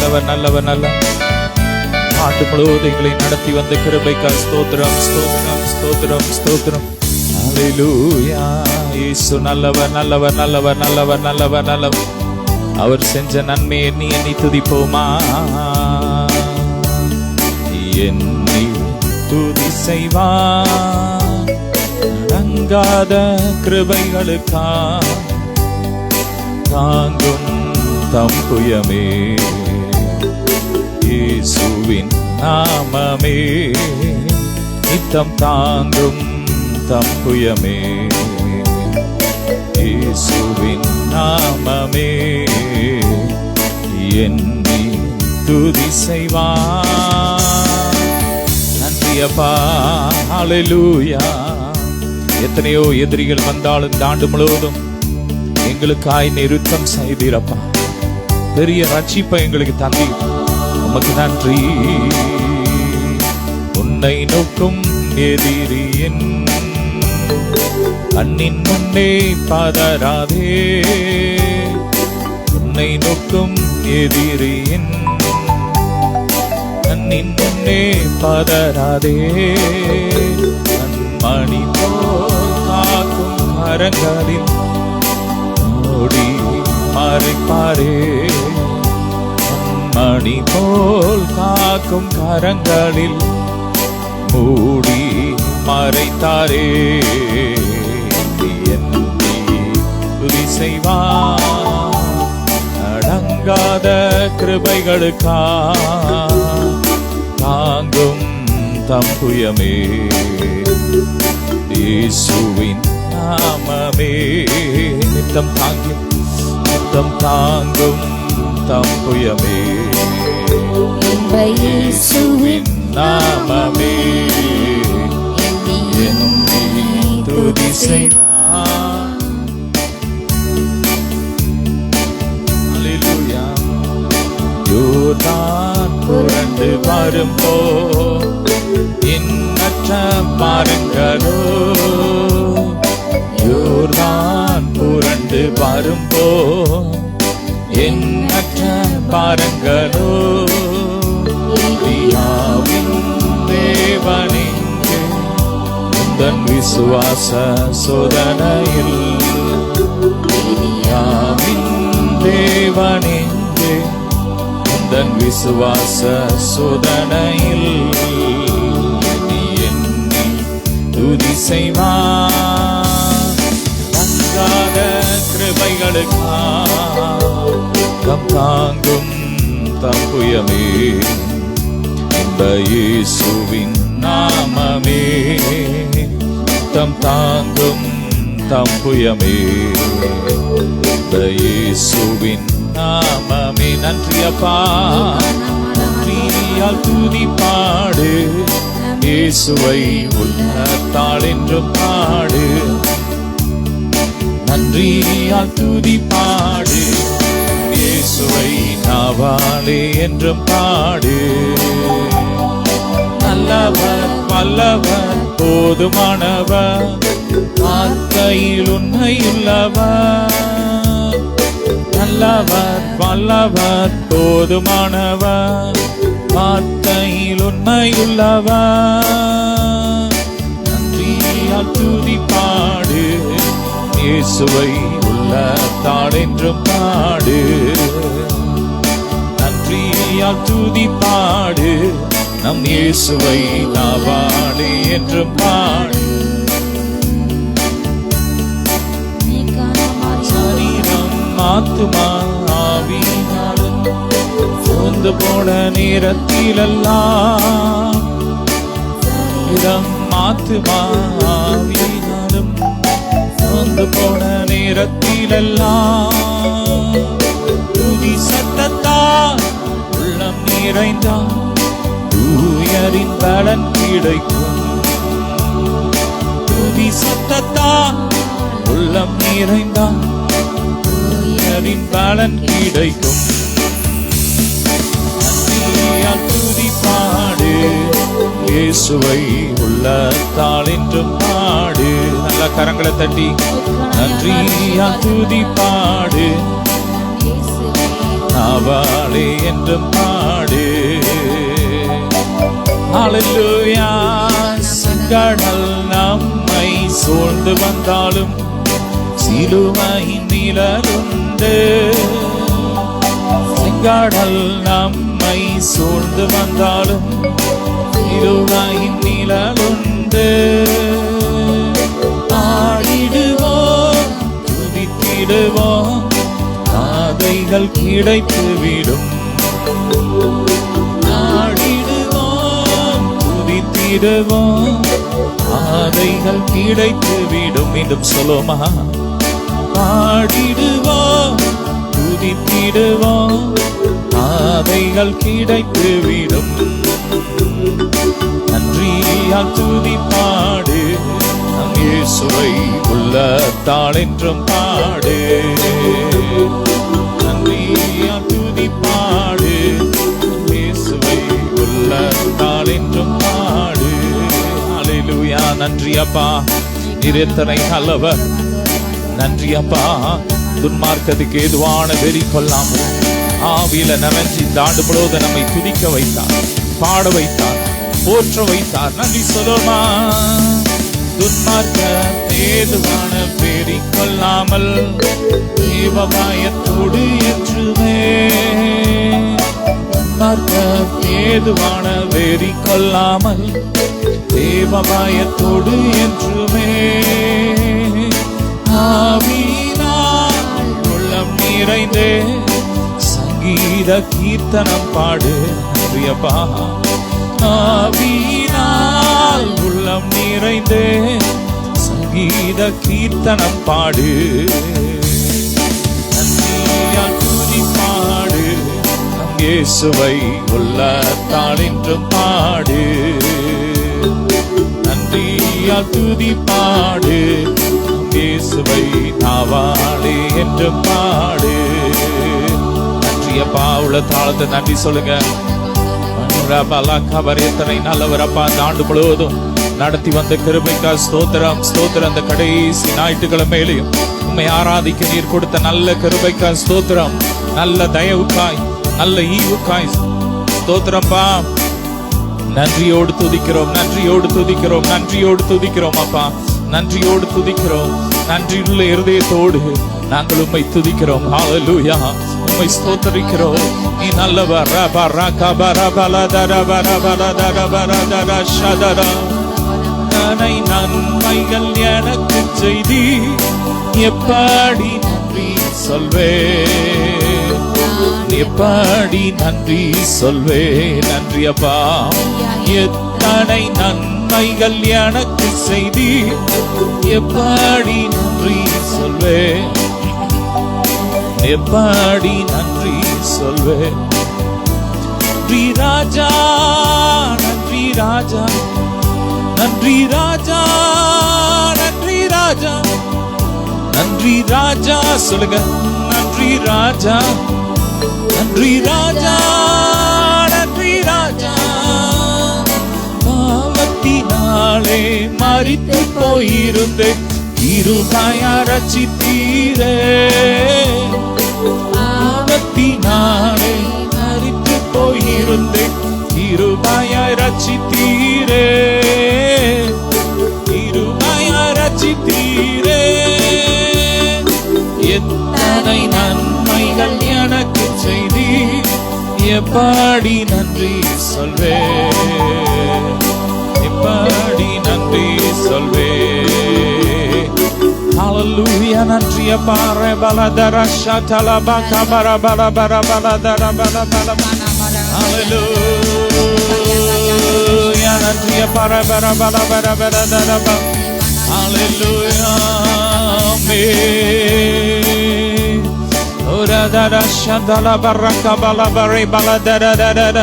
நல்லவர் நல்லவர் நல்லவர். ஆண்டு முழுவதும் எங்களை நடத்தி வந்த கிருபைக்காய் ஸ்தோத்திரம் ஸ்தோத்திரம் ஸ்தோத்திரம் ஸ்தோத்திரம். ஹல்லேலூயா. இயேசு நல்லவர் நல்லவர் நல்லவர் நல்லவர் நல்லவர் நல்லவர். அவர் செஞ்ச நன்மை எண்ணி எண்ணி துதிப்போமா? எண்ணி துதி செய்வார் அடங்காத கிருபைகளுக்கா தாங்கும் தம்புயமே இயேசுவின் நாமமே நித்தம் தாங்கும் தம்புயமே இயேசுவின் நாமமே எண்ணி துதி செய்வார். நன்றி அப்பா. ஹல்லேலூயா. எத்தனையோ எதிரிகள் வந்தாலும் இந்த ஆண்டு முழுவதும் எங்களுக்காய் நிறுத்தம் செய்தீரப்பா. பெரிய ரட்சிப்பை எங்களுக்கு தந்தீர். உமக்கு நன்றி. உன்னை நோக்கும் எதிரியின் கண்ணின் முன்னே பதறாதே. உன்னை நோக்கும் எதிரியின் கண்ணின் முன்னே பதறாதே. கண்மணி போல் காக்கும் கரங்களில் ஓடி மறைப்பாரே. கண்மணி போல் காக்கும் கரங்களில் மூடி மறைத்தாரே. எண்ணி துதி செய்வார் அடங்காத கிருபைகளுக்கா தாங்கும் தம்புயமே இயேசுவின் நாமமே நித்தம் தாங்கும் நித்தம் தாங்கும் தம்புயமே இயேசுவின் நாமமே எண்ணி துதி செய்வார். ஹல்லேலூயா. யோர்தான் புரண்டு வரும்போ எண்ணற்ற பாருங்களோ. யோர்தான் புரண்டு வரும்போ எண்ணற்ற பாருங்களோ. தேவனிங்கு உந்தன் விசுவாச சோதனையில் தேவனிங்கு உந்தன் விசுவாச சோதனையில் எண்ணி துதி செய்வார் தங்காத கிருபைகளுக்காக தாங்கும் தம்புயமே இயேசுவின் நாமமே தம் தாங்கும் தம்புயமே இயேசுவின் நாமமே. நன்றி அப்பா. நன்றியால் துதி பாடு இயேசுவை உள்ளத்தால் என்றும் பாடு. நன்றியால் துதி பாடு இயேசுவை நாவாலே என்றும் பாடு. நல்லவர் வல்லவர் போதுமானவர் வார்த்தையில் உண்மையுள்ளவர். நல்லவர் வல்லவர் போதுமானவர் வார்த்தையில் உண்மையுள்ளவர். நன்றியால் துதி பாடு இயேசுவை உள்ளத்தால் என்றும் பாடு. நன்றியால் துதி பாடு நம் இயேசுவை நாவாலே என்றும் பாடு. சரீரம் ஆத்துமா ஆவியினாலும் சோர்ந்து போன நேரத்திலெல்லாம் சரீரம் ஆத்துமா ஆவியினாலும் சோர்ந்து போன நேரத்திலெல்லாம் துதி சத்தத்தால் உள்ளம் நிறைந்தால் தூயரின் பலன் கிடைக்கும். துதி சத்தத்தால் உள்ளம் நிறைந்தால் தூயரின் பலன் கிடைக்கும். நன்றியால் துதி பாடு இயேசுவை உள்ளத்தால் என்றும் பாடு. நல்ல கரங்களை தட்டி நன்றியால் துதி பாடு நாவாளே என்றும் பாடு. ஹல்லேலூயா. செங்கடல் நம்மை சூழ்ந்து வந்தாலும் சிலுவையின் நிழலுண்டு. செங்கடல் நம்மை சூழ்ந்து வந்தாலும் சிலுவையின் நிழலுண்டு. ஆடிடுவோம், துதித்திடுவோம், பாதைகள் கிடைத்துவிடும். ஆடிடுவோம், துதித்திடுவோம், பாதைகள் கிடைத்துவிடும். மீண்டும் சொல்லுமா? ஆடிடுவோம், துதித்திடுவோம், பாதைகள் கிடைத்துவிடும். நன்றியால் துதி பாடு, நம் இயேசுவை உள்ளத்தால் என்றும் பாடு. நன்றியால் துதி பாடு, நம் இயேசுவை உள்ளத்தால் என்றும் பாடு. ஹல்லேலூயா. நன்றி அப்பா, நீர் எத்தனை நல்லவர். நன்றி அப்பா, துன்மார்க்கத்துக்கு ஏதுவான வெறி கொள்ளாமல் ஆவியில நிறைஞ்சி இந்த ஆண்டு முழுவதும் நம்மை துதிக்க வைத்தார், பாட வைத்தார், போற்ற வைத்தார். நன்றி சொல்லுமா? துன்மார்க்க ஏதுவான வெறி கொள்ளாமல் தேவபாயத்தோடு என்றுமே. துன்மார்க்க ஏதுவான வெறி கொள்ளாமல் தேவபாயத்தோடு என்றுமே. ஆவியினால் உள்ளம் நிறைந்தே சங்கீத கீர்த்தனம் பாடு. நன்றியப்பா. ஆவியினால் உள்ளம் நிறைந்தே சங்கீத கீர்த்தனம் பாடு. நன்றியால் துதி பாடு, நம் இயேசுவை உள்ளத்தால் என்றும் பாடு. நன்றியால் துதி பாடு, நம் இயேசுவை நாவாளே என்றும் பாடு. நன்றியப்பா. உள்ள தாளத்தை நன்றி சொல்லுங்க. எத்தனை நல்லவர் அப்பா. இந்த ஆண்டு முழுவதும் நடத்தி வந்த கிருபைக்கா ஸ்தோத்திரம், ஸ்தோத்திரம். அந்த கடைசி ஞாயிற்றுக்கிழமையிலையும் உண்மை ஆராதிக்க நீர் கொடுத்த நல்ல கிருபைக்கா ஸ்தோத்திரம். நல்ல தயவுக்காய், நல்ல ஈவுக்காய் ஸ்தோத்திரப்பா. நன்றியோடு துதிக்கிறோம், நன்றியோடு துதிக்கிறோம், நன்றியோடு துதிக்கிறோம் அப்பா. நன்றியோடு துதிக்கிறோம். நன்றியுள்ள இருதயத்தோடு நாங்கள் உம்மை துதிக்கிறோம். ஹல்லேலூயா. உம்மை ஸ்தோத்திரிக்கிறோம். நீ நல்லவர். நன்மைகள் எனக்கு செய்தி எப்படி நன்றி சொல்வே, எப்படி நன்றி சொல்வே. நன்றி அப்பா. எத்தனை நன்மைகள் எனக்கு செய்தி எப்படி நன்றி சொல்வே, எப்படி நன்றி சொல்வே. நன்றி ராஜா, நன்றி ராஜா, நன்றி ராஜா, நன்றி ராஜா, நன்றி ராஜா. சொல்லுங்க. நன்றி ராஜா, நன்றி ராஜா, நன்றி ராஜா. பாவத்தினாலே மரித்து போயிருந்தேன், கிருபையாய் ரட்சித்தீரே. பாவத்தினாலே மரித்து போயிருந்தேன், கிருபையாய் ரட்சித்தீரே. கிருபையாய் ரட்சித்தீரே. எத்தனை நன்மைகள் எனக்கு செய்தி, எப்படி நன்றி சொல்வே, எப்படி நன்றி சொல்வே. Hallelujah. நன்றி அப்பா. ரெபலதர ஷதலப கபர பல பல பல தர பல பல. Hallelujah. நன்றி அப்பா. ரெபர பல பல பல தர பல. Hallelujah. Amen. ஒரதர ஷதலப ரகபல பரி பல தர தர தர.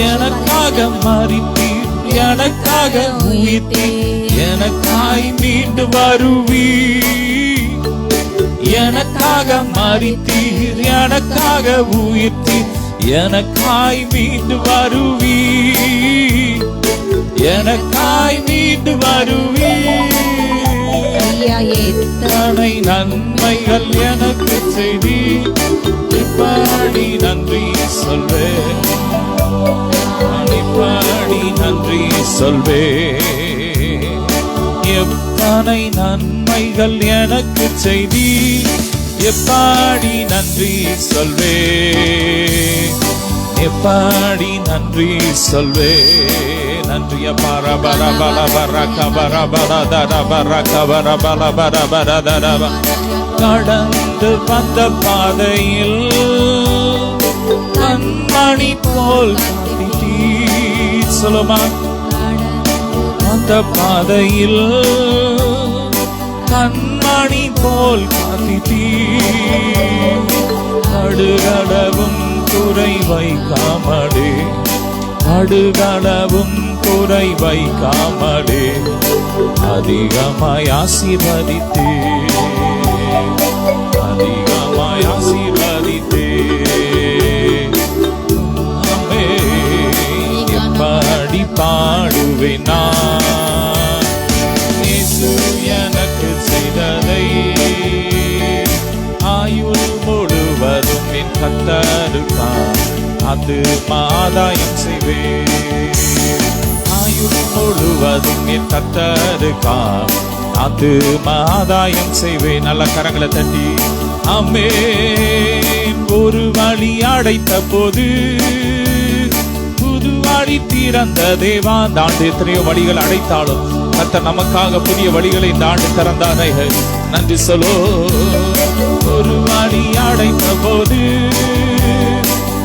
எனக்காக மரித்தீர், எனக்காக உயிர்த்தீர், எனக்காய் மீண்டு வருவீர். எனக்காக மரித்தீர், எனக்காக உயிர்த்தீர், எனக்காய் மீண்டு வருவீர். எனக்காய் மீண்டு வருவீர். எத்தனை நன்மைகள் எனக்கு செய்தி, பாடி நன்றி சொல்வே, பாடி நன்றி சொல்வே. எத்தனை நன்மைகள் எனக்கு செய்தி, எப்பாடி நன்றி சொல்வே, எப்பாடி நன்றி சொல்வே. நன்றிய பரபர பல பர கபர பல தர பர கபர பல பர பர தர. கடந்து வந்த பாதையில் கண்மணி போல் சொல்லுமா, அந்த பாதையில் கண்மணி போல் காத்திட்டீ. கடுகளவும் குறை வைக்காமலே, கடுகளவும் குறை வைக்காமலே அதிகமாய் ஆசீர்வதித்தே, அதிகமாய் ஆசீர்வதித்தே. எப்படி பாடுவேன் நான் இயேசு எனக்கு செய்ததை, ஆயுள் முழுவதும் என் கர்த்தருக்காய் அது ஆதாயம் செய்வேன். ஆயுள் முழுவதும் என் கர்த்தருக்காய் அது ஆதாயம் செய்வேன். நல்ல கரங்களை தட்டி ஆமென். ஒரு வழி அடைத்த போது புது வழி திறந்த தேவா. இந்த ஆண்டு எத்தனையோ வழிகள் அடைத்தாலும் கர்த்தர் நமக்காக புதிய வழிகளை இந்த ஆண்டு திறந்தாரே, நன்றி சொல்லோ. ஒரு வழி அடைத்த போது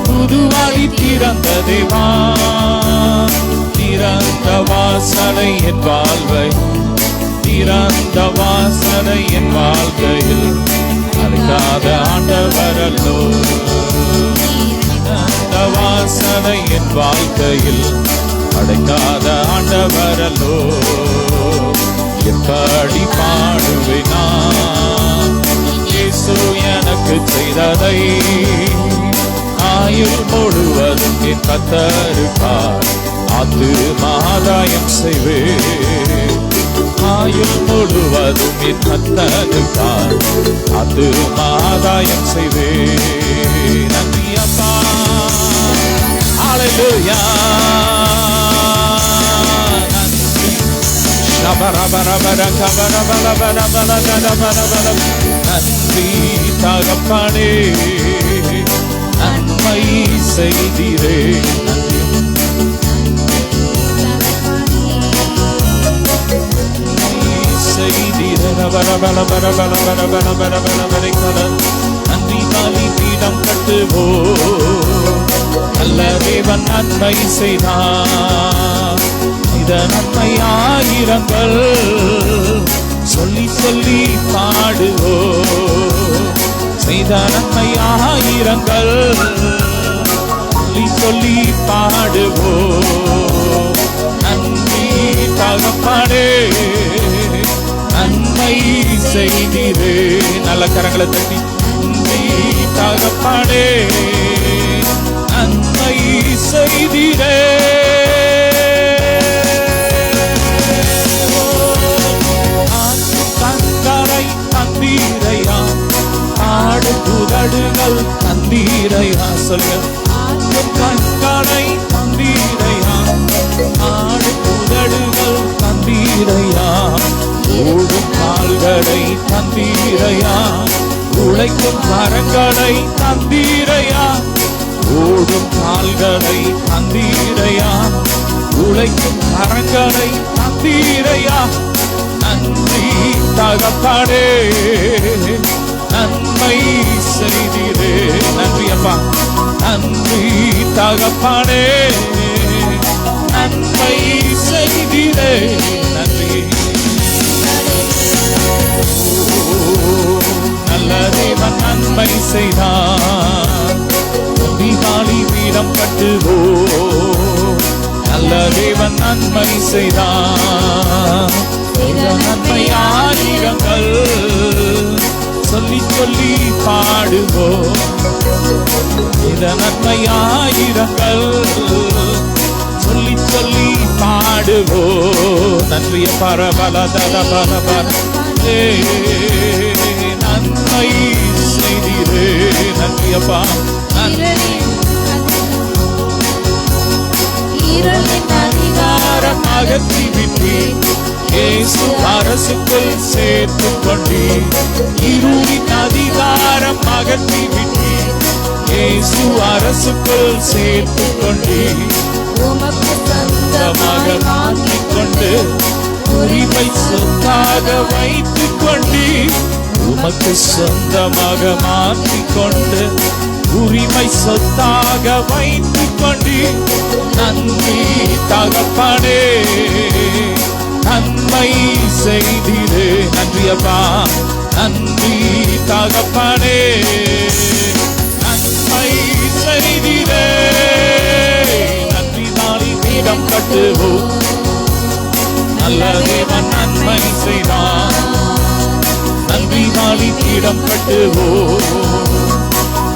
புது வழி திறந்த தேவா. திறந்த வாசலை என் வாழ்வை, திறந்த வாசலை என் வாழ்க்கையில் அழைக்காத ஆண்டவரல்லோ. திறந்த வாசலை என் வாழ்க்கையில் அடைக்காத ஆண்டவரல்லோ. எப்படி பாடுவேன் நான் இயேசு எனக்கு செய்ததை, ஆயுள் முழுவதும் என் கர்த்தருக்காய் அது ஆதாயம் செய்வேன். ஆயுள் முழுவதும் என் கர்த்தருக்காய் அது ஆதாயம் செய்வேன். நன்றி அப்பா, ஹல்லேலூயா. நன்றி நன்றி தகப்பனே, நன்மை செய்தீரே. நன்றி காலி பீடம் கட்டுவோ, நல்ல தேவன் நன்மை செய்தார். இத நன்மை ஆயிரங்கள் சொல்லி சொல்லி பாடுவோ, செய்த நன்மை ஆயிரங்கள் சொல்லி சொல்லி பாடுவோ. நன்றி தகப்பனே, நன்மை செய்தீரே. நல்ல கரங்களை தட்டி நன்றி தகப்பனே, நன்மை செய்தீரே. கண்களை தந்தீரையா, ஆடு புதடுகள் தந்தீரையா. சொல்லுங்க, கண்களை தந்தீரையா, ஆடு புதடுகள் தந்தீரையா. ஓடும் கால்களை தந்தீரையா, உழைக்கும் கரங்களை தந்தீரையா. ஓடும் கால்களை தந்தீரையா, உழைக்கும் கரங்களை தந்தீரையா. நன்றி தகப்பனே, நன்மை செய்தீரே. நன்றி அப்பா, நன்றி தகப்பனே, நன்மை செய்தீரே. நன்றி. நல்ல தேவன் நன்மை செய்தார். தீபாவளி வீரம் கட்டுவோ, நல்ல தேவன் நன்மை செய்தார். நன்மை ஆயிரங்கள் சொல்லி சொல்லி பாடுவோ, இத நன்மை ஆயிரங்கள் சொல்லி சொல்லி பாடுவோ. நன்றிய பரபல தர பரபர நன்மை செய்தி செய்தீரே. நன்றி அப்பா. அதிகாரம் அகற்றி விட்டீர், இயேசு அரசுக்குள் சேர்த்து கொண்டீர். இருளின் அதிகாரம் அகற்றி விட்டீர், இயேசு அரசுக்குள் சேர்த்து கொண்டீர். உமக்கு சொந்தமாக மாற்றிக் கொண்டு உரிமை சொத்தாக வைத்துக் கொண்டீர். உமக்கு சொந்தமாக மாற்றிக்கொண்டு உரிமை சொத்தாக வைத்துக் கொண்டீர். நன்றி தகப்பனே, நன்மை செய்தீரே. நன்றி அப்பா. நன்றி தகப்பனே, நன்மை செய்தீரே. நன்றி நாளை பீடம் கட்டுவோம், நல்ல தேவன் நன்மை செய்தார். நன்றி நாளை பீடம் கட்டுவோம்,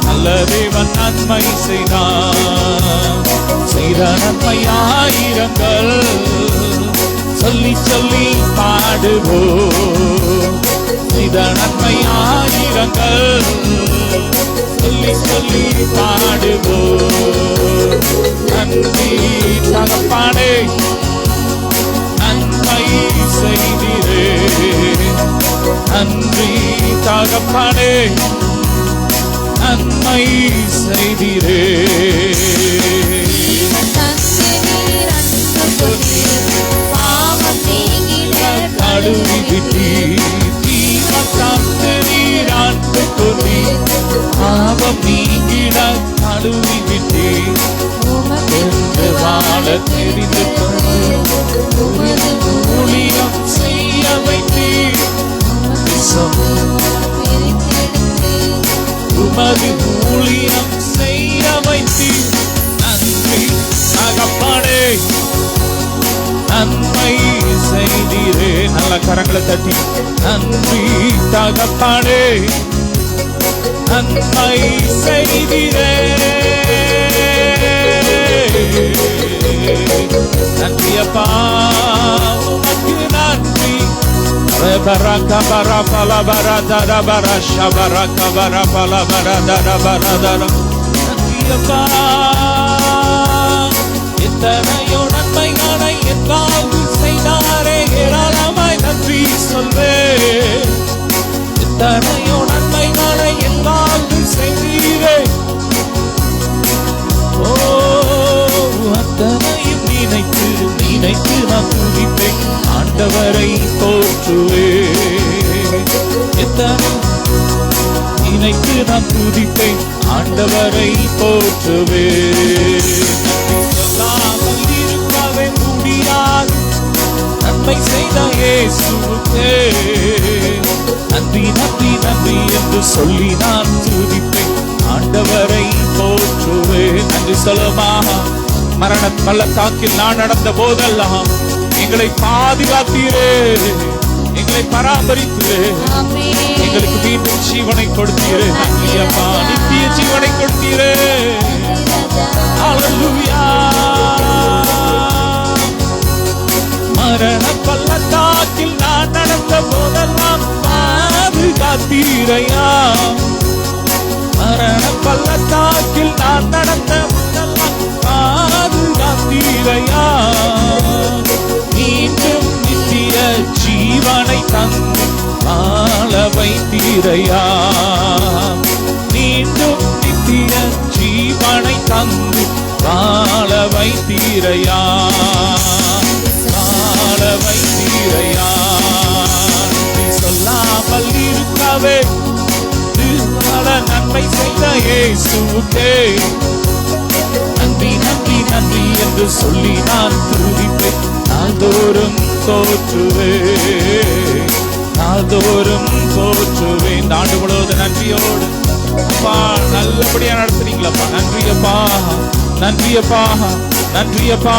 நல்ல தேவன் நன்மை செய்தார். செய்த நன்மை ஆயிரங்கள் சொல்லி சொல்லி பாடுவோம். செய்த நன்மை ஆயிரங்கள் சொல்லி சொல்லி பாடுவோம். நன்றி தகப்பனே, நன்மை செய்தீரே. நன்றி தகப்பனே, நன்மை செய்தீரே. கழுவி விட்டீர், தீமத்தாந்து நீர் ஆண்டு கொண்டீர். பாவம் நீங்கிட கழுவி விட்டீர், என்று வாழ தெரிந்து கொண்டு ஊழியம் செய்ய வைத்தீர். உமது ஊழியம் செய்ய வைத்தீர். நன்றி தகப்பனே, நன்மை செய்தீரே. நல்ல கரங்களை தட்டி நன்றி தகப்பனே, நன்மை செய்தீரே. நன்றி அப்பா, உமக்கு நன்றி. Baraka bara pala bara dara bara shabaraka bara pala bara dara bara dara. நன்றி அப்பா, எத்தனையோ நன்மைகளை என் வாழ்வில் செய்தாரே, ஏராளமாய் நன்றி சொல்வேன். எத்தனையோ நன்மைகளை என் வாழ்வில் செய்தீரே. ஓ, அத்தனையும் நினைத்து நினைத்து நான் துதிப்பேன், ஆண்டவரை போற்றுவேன். எத்தனை நினைத்து நான் துதிப்பேன், ஆண்டவரை போற்றுவேன். சொல்லாமல் இருக்கவே முடியாது, நன்மை செய்த இயேசுவுக்கே நன்றி நன்றி நன்றி என்று சொல்லி நான் துதிப்பேன், ஆண்டவரை போற்றுவேன். நன்றி சொல்லுமா. மரண பள்ளத்தாக்கில் நான் நடந்த போதெல்லாம் எங்களை பாதுகாத்தீரே, எங்களை பராமரித்தீரே, எங்களுக்கு மீண்டும் ஜீவனை கொடுத்தீரே. நன்றி அப்பா, நித்திய ஜீவனை கொடுத்தீரே. ஹல்லேலூயா. மரண பள்ளத்தாக்கில் நான் நடந்த போதெல்லாம் பாதுகாத்தீரையா. மரண பள்ளத்தாக்கில் நான் நடந்த போதெல்லாம் பாதுகாத்தீரையா. மீண்டும் நித்திய ஜீவனை தந்து வாழ வைத்தீரையா. மீண்டும் நித்திய ஜீவனை தந்து வாழ வைத்தீரையா. வாழ வைத்தீரையா. சொல்லாமல் இருக்கவே நன்மை செய்த இயேசுவுக்கே நன்றி நன்றி நன்றி என்று சொல்லி நான் துதிப்பேன், நாள்தோறும் போற்றுவேன், நாள்தோறும் போற்றுவேன். இந்த ஆண்டு முழுவதும் நன்றியோடு அப்பா நல்லபடியா நடத்துறீங்களப்பா. நன்றியப்பா, நன்றியப்பா, நன்றியப்பா.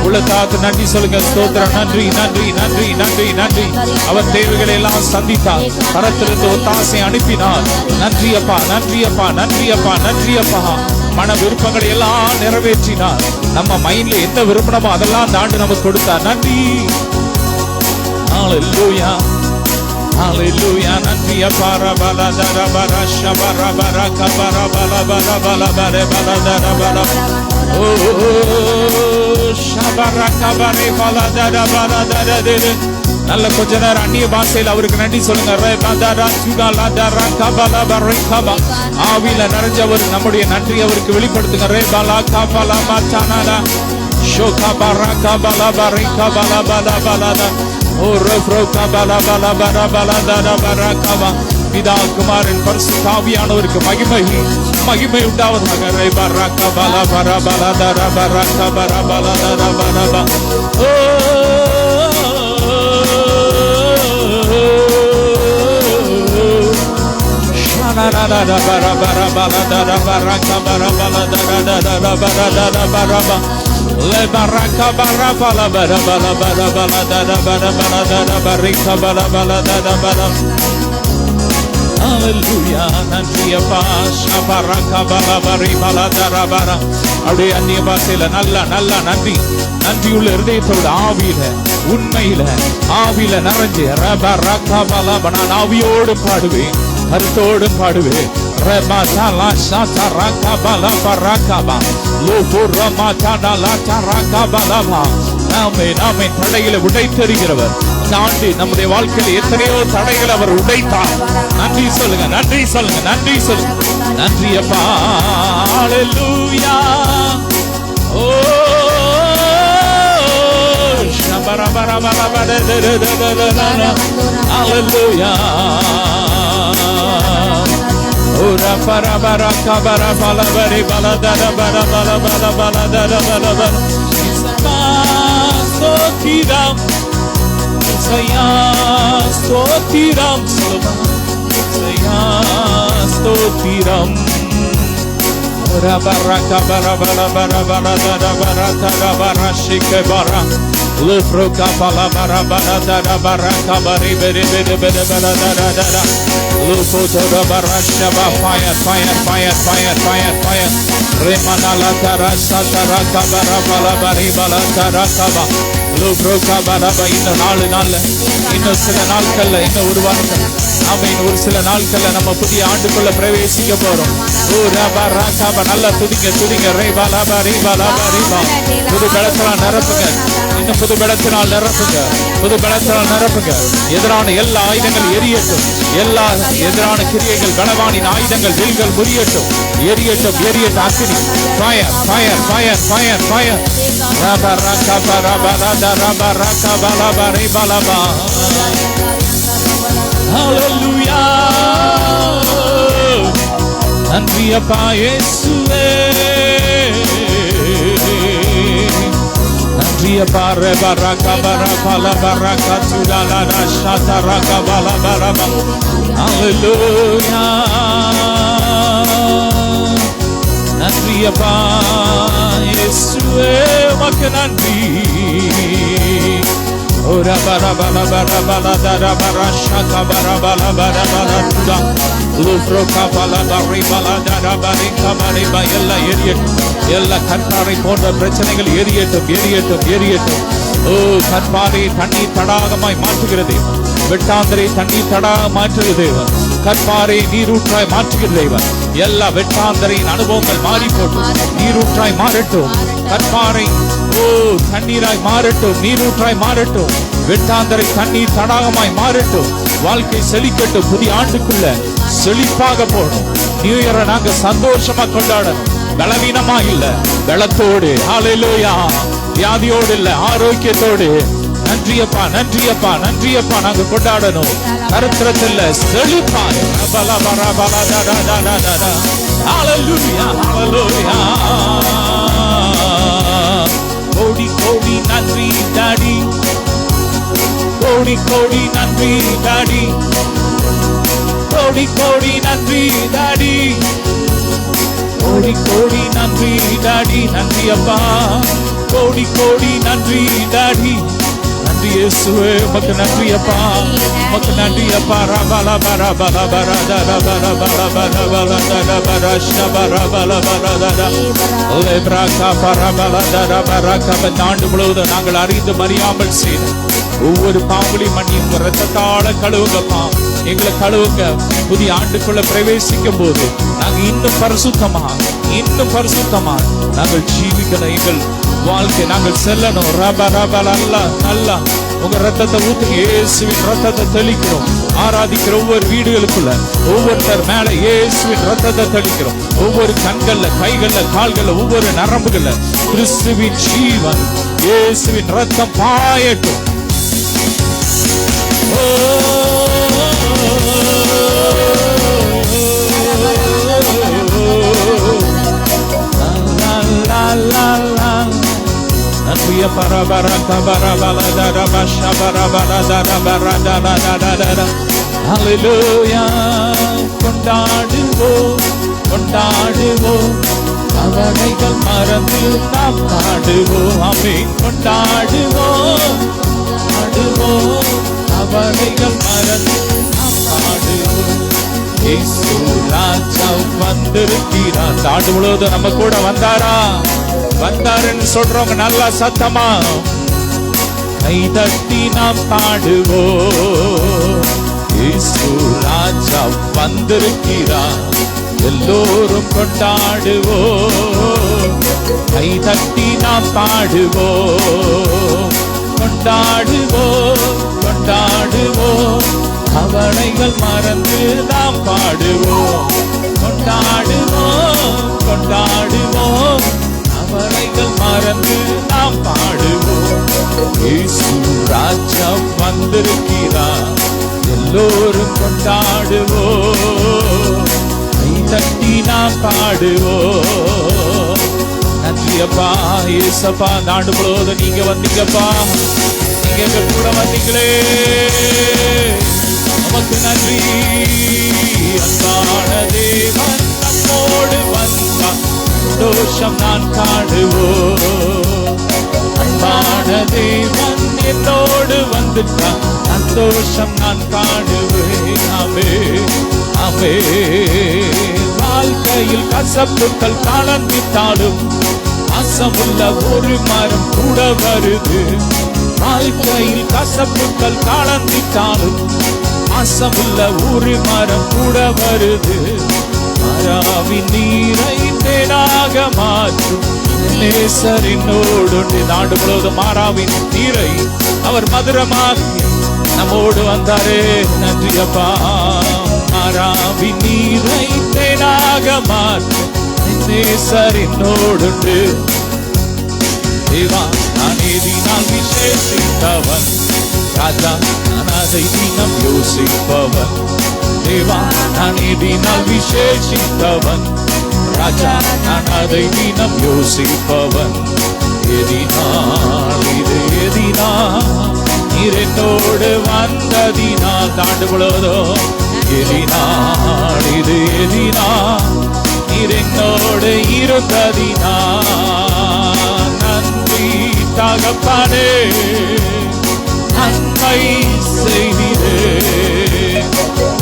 உள்ளத்தாக்கு நன்றி சொல்லுங்க. ஸ்தோத்திரம். நன்றி நன்றி நன்றி நன்றி நன்றி. அவர் தேவைகளை எல்லாம் சந்தித்தார், கரத்திலிருந்து ஒத்தாசை அனுப்பினார். நன்றியப்பா, நன்றியப்பா, நன்றியப்பா, நன்றியப்பா. மன விருப்பங்களை எல்லாம் நிறைவேற்றினார். நம்ம மைண்ட்ல என்ன விருப்பமோ அதெல்லாம் அந்த ஆண்டு நமக்கு கொடுத்தார். நன்றி. ஹல்லேலூயா, Hallelujah. Nandriya para bala dara bara shabara bara kabara bala bala bala bare bala dara bala. Oh, shabara kabare bala dara bala dara dara. நல்ல கொஞ்ச நேரம் அந்நிய பாஷையில் அவருக்கு நன்றி சொல்லுங்க. ஆவியில நிறைஞ்சவர் நம்முடைய நன்றி அவருக்கு வெளிப்படுத்துங்க. ரே பாலா காபாலா மாச்சானா ஷோகா பராகா பாலா பரிகா பாலா பாலா பாலா ஓ ரஃப்ரோ காபாலா பாலா பாலா பாலா தாரா பராகாவா. பிதா குமாரன் பரிசுத்த ஆவியானவருக்கு மகிமை உண்டாவதாக. ரே பராகா பாலா பாலா பாலா தாரா பராகா பாலா பாலா தாரா பாலா. ஓ na na na na bara bara bala dara baraka bara bala dara dara bara dara bara ba le baraka bara bala bara bala bara bala dara bara bala dara barika bala bala dara bara. Hallelujah. நன்றியப்பா. ஷபரக பல பரி பல தர பர. அப்படியே அந்நிய பாஷையில நல்ல நன்றியுள்ள இருதயத்தோட ஆவியில உண்மையில ஆவியில நிறைஞ்சு ரபரக பல நான் ஆவியோடு பாடுவேன், கருத்தோடு பாடுவேன். ரபதலா ஷதரக பல பரகபா லோபுரமா தடலா தரக பலமா. நாமே தடைகளை உடைத்தெறிகிறவர். இந்த ஆண்டு நம்முடைய வாழ்க்கையில் எத்தனையோ தடைகளை அவர் உடைத்தார். நன்றி சொல்லுங்க, நன்றி சொல்லுங்க, நன்றி சொல்லுங்க. நன்றி அப்பா. ஹல்லேலூயா. ஓ ஹல்லேலூயா. Ora para bara kabara bala bari bala dara bara bala bala bala dara bala bala. Stotiram saya stotiram saya stotiram. Ora bara kabara bala bara bala dara bara dara bara shike bara. Lufro kabala bara bara dara bara kabari bere bere bere bara dara dara. Lufo dara bara shaba fire fire fire fire fire fire. Remana la dara satara kabara bala bari bala dara kaba. Lufro kabara ba. இன்னும் சில நாட்கள்ல இன்னும் ஒரு வாரத்துல ஒரு சில நாட்கள்ல நம்ம புதிய ஆண்டுக்குள்ள பிரவேசிக்க போறோம். ஓ ரபா ராகபா. நல்லா துதிங்க ரே பாலா பாரி பாலா பாரி பா. புது பலத்தினால் நிரப்புங்க. இன்னும் புது பலத்தினால் நிரப்புங்க. எதிரான எல்லா ஆயுதங்கள் எரியட்டும். எல்லா எதிரான கிரியைகள் பலவானின் ஆயுதங்கள் வில்கள் முறியட்டும். எரியட்டும் அக்கினி. Fire fire fire fire fire. ரபா ராகபா ரபா ரபா ராகபா ரபா ரே பாலா பா. Hallelujah. நன்றி அப்பா இயேசுவே. நன்றி அப்பா. ரபரக பரபல பரக துலல ஷதரக பல பரப. Hallelujah. நன்றி அப்பா இயேசுவே. உமக்கு நன்றி. Ora bara bara bara bara dara bara shaka bara bara bara bara tuda lufro kabala bari bara dara bari kabari ba. எல்லா கற்பாறை போன்ற பிரச்சனைகள் எரியட்டும். ஓ கற்பாறை தண்ணீர் தடாகமாய் மாற்றுகிற தேவன். வெட்டாந்தரை தண்ணீர் தடாக மாற்றுகிற தேவன். கற்பாறை நீரூற்றாய் மாற்றுகிற தேவன். எல்லா வெட்டாந்தரையின் அனுபவங்கள் மாறி போட்டும் நீரூற்றாய் மாறட்டும். கற்பாறை ஓ தண்ணீராய் மாறட்டும், நீரூற்றாய் மாறட்டும். வெட்டாந்தரை தண்ணீர் தடாகமாய் மாறட்டும். வாழ்க்கை செழிக்கட்டும். புதிய ஆண்டுக்குள்ள செழிப்பாக போகணும். நியூ இயரை நாங்க சந்தோஷமா கொண்டாடணும். பலவீனமா இல்ல, பலத்தோடு. ஹல்லேலூயா. வியாதியோடு இல்ல, ஆரோக்கியத்தோடு. நன்றியப்பா நாங்க கொண்டாடணும். கருத்திரத்தில் செழிப்பா. ஹல்லேலூயா ஹல்லேலூயா. கோடி கோடி நன்றி டாடி. கோடி கோடி நன்றி டாடி. கோடி கோடி நன்றி டாடி. கோடி கோடி நன்றி டாடி. நன்றி அப்பா. கோடி கோடி நன்றி டாடி. நன்றி இயேசுவே. உமக்கு நன்றி அப்பா. உமக்கு நன்றி அப்பா. ரபல பர பல பர தர பர பல பர பல தர பர ஷபர பல பல தர லேப்ரா கபர பல தர பர கப. ஆண்டு முழுவதும் நாங்கள் அறிந்து அறியாமல் செய்த ஒவ்வொரு பாவங்களையும் மன்னி உங்க ரத்தத்தால கழுவுங்கப்பா. எங்களை கழுவுங்க. புதிய ஆண்டுக்குள்ள பிரவேசிக்கும் போது நாங்க இன்னும் பரிசுத்தமா நாங்கள் ஜீவிக்கணும். எங்கள் வாழ்க்கை நாங்கள் செல்லணும். ரப ரப நல்லா நல்லா உங்க ரத்தத்தை ஊத்துங்க. இயேசுவின் ரத்தத்தை தெளிக்கிறோம். ஆராதிக்கிற ஒவ்வொரு வீடுகளுக்குள்ள ஒவ்வொருத்தர் மேல இயேசுவின் ரத்தத்தை தெளிக்கிறோம். ஒவ்வொரு கண்கள்ல, கைகள்ல, கால்கள்ல, ஒவ்வொரு நரம்புகள்ல கிறிஸ்துவின் ஜீவன், இயேசுவின் ரத்தம் பாயட்டும். கொண்டாடுவோம் அவனைகள் மறந்து நாம் பாடுவோம். ஆமென். கொண்டாடுவோம் அவனைகள் மறந்து நாம் பாடுவோம். இயேசு ராஜா வந்திருக்கிறார். நாடு முழுவதும் நம்ம கூட வந்தாருன்னு சொல்றவங்க நல்லா சத்தமா கை தட்டி நாம் பாடுவோம். இயேசு ராஜா வந்திருக்கிறார். எல்லோரும் கொண்டாடுவோம். கை தட்டி நாம் பாடுவோம். கொண்டாடுவோம் அவனைகள் மறந்து நாம் பாடுவோம். கொண்டாடுவோம் அவனைகள் மறந்து நாம் பாடுவோம். இயேசு ராஜா வந்திருக்கிறார். எல்லோரும் கொண்டாடுவோம். கை தட்டி நாம் பாடுவோம். நன்றியப்பா இயேசப்பா. நாடு முழுவதும் நீங்க வந்தீங்கப்பா. நீங்க எங்க கூட வந்தீங்களே, நமக்கு நன்றி. அன்பான தேவன் நம்மோடு வந்தார். சந்தோஷம் நான் காணுவோம். அன்பான தேவன் என்னோடு வந்துட்டான். சந்தோஷம் நான் காணுவேன். ஆமே வாழ்க்கையில் கசப்புக்கள் கலந்திட்டாலும் அசமுள்ள ஒரு மரம் கூட வருது. வாழ்க்கையில் கசப்புக்கள் கலந்திட்டாலும் அசமுள்ள ஒரு மரம் கூட வருது. மராவின் நீரை தேனாக மாற்றும் நேசரினோடு. நாடு முழுவதும் மாறாவின் நீரை அவர் மதுரமாக்கி நம்மோடு வந்தாரே. நன்றி அப்பா. மாறாவின் நீரை தேனாக மாற்றும் நேசரினோடு. தேவா நான் எதினால் விசேஷித்தவன். ராஜா நான் அதை தினம் யோசிப்பவன். தேவா நான் எதினால் விசேஷித்தவன். ராஜா நான் அதை தினம் யோசிப்பவன். எதினால் நீர் என்னோடு வந்ததினால். தாண்டு பொழுதோ எதினால் நீர் என்னோடு இருந்ததினால். நன்றி தகப்பனே, நன்மை செய்தீரே.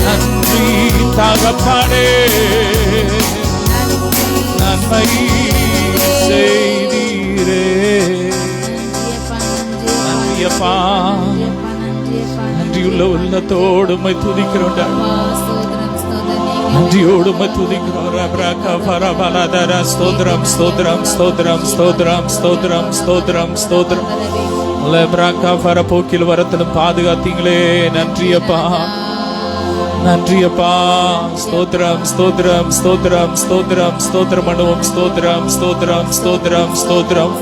நன்றி தகப்பனே, நன்மை செய்தீரே. நன்றியப்பா. நன்றியுள்ள உள்ளத்தோடு உம்மை துதிக்கிறோம். நன்றியோடு உம்மை துதிக்கிறோம். ஸ்தோத்திரம் ஸ்தோத்திரம் ஸ்தோத்திரம் ஸ்தோத்திரம் ஸ்தோத்திரம் ஸ்தோத்திரம் ஸ்தோத்திரம். போக்கில் வரத்திலும் பாதுகாத்தீங்களே. நன்றியப்பா. நன்றியப்பா. ஸ்தோத்திரம் ஸ்தோத்திரம் ஸ்தோத்திரம் ஸ்தோத்திரம் ஸ்தோத்திரம் பண்ணுவோம். ஸ்தோத்திரம் ஸ்தோத்திரம் ஸ்தோத்திரம் ஸ்தோத்திரம்.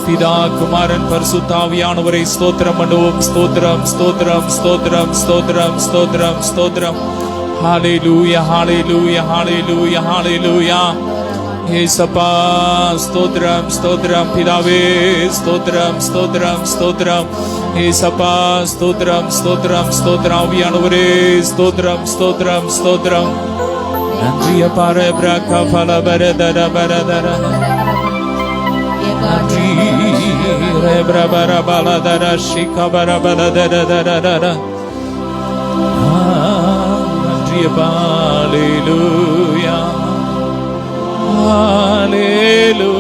பிதா குமாரன் பரிசுத்த ஆவியானவரை ஸ்தோத்திரம் பண்ணுவோம். ஸ்தோத்திரம் ஸ்தோத்திரம் ஸ்தோத்திரம் ஸ்தோத்திரம் ஸ்தோத்திரம் ஸ்தோத்திரம். ஹalleluya ஹalleluya ஹalleluya ஹalleluya. ஏசப்பா ஸ்தோத்திரம் ஸ்தோத்திரம். பிதாவே ஸ்தோத்திரம் ஸ்தோத்திரம் ஸ்தோத்திரம். ஏசப்பா ஸ்தோத்திரம் ஸ்தோத்திரம் ஸ்தோத்திரம். ஆவியானவரே ஸ்தோத்திரம் ஸ்தோத்திரம் ஸ்தோத்திரம். நன்றியப்பா. ரப்ரகா ஃபலபரதர பரதர. நன்றி ரப்ரபர பலதர ஷிகபர பலதர. நன்றியப்பா. ஹalleluya ஹalleluya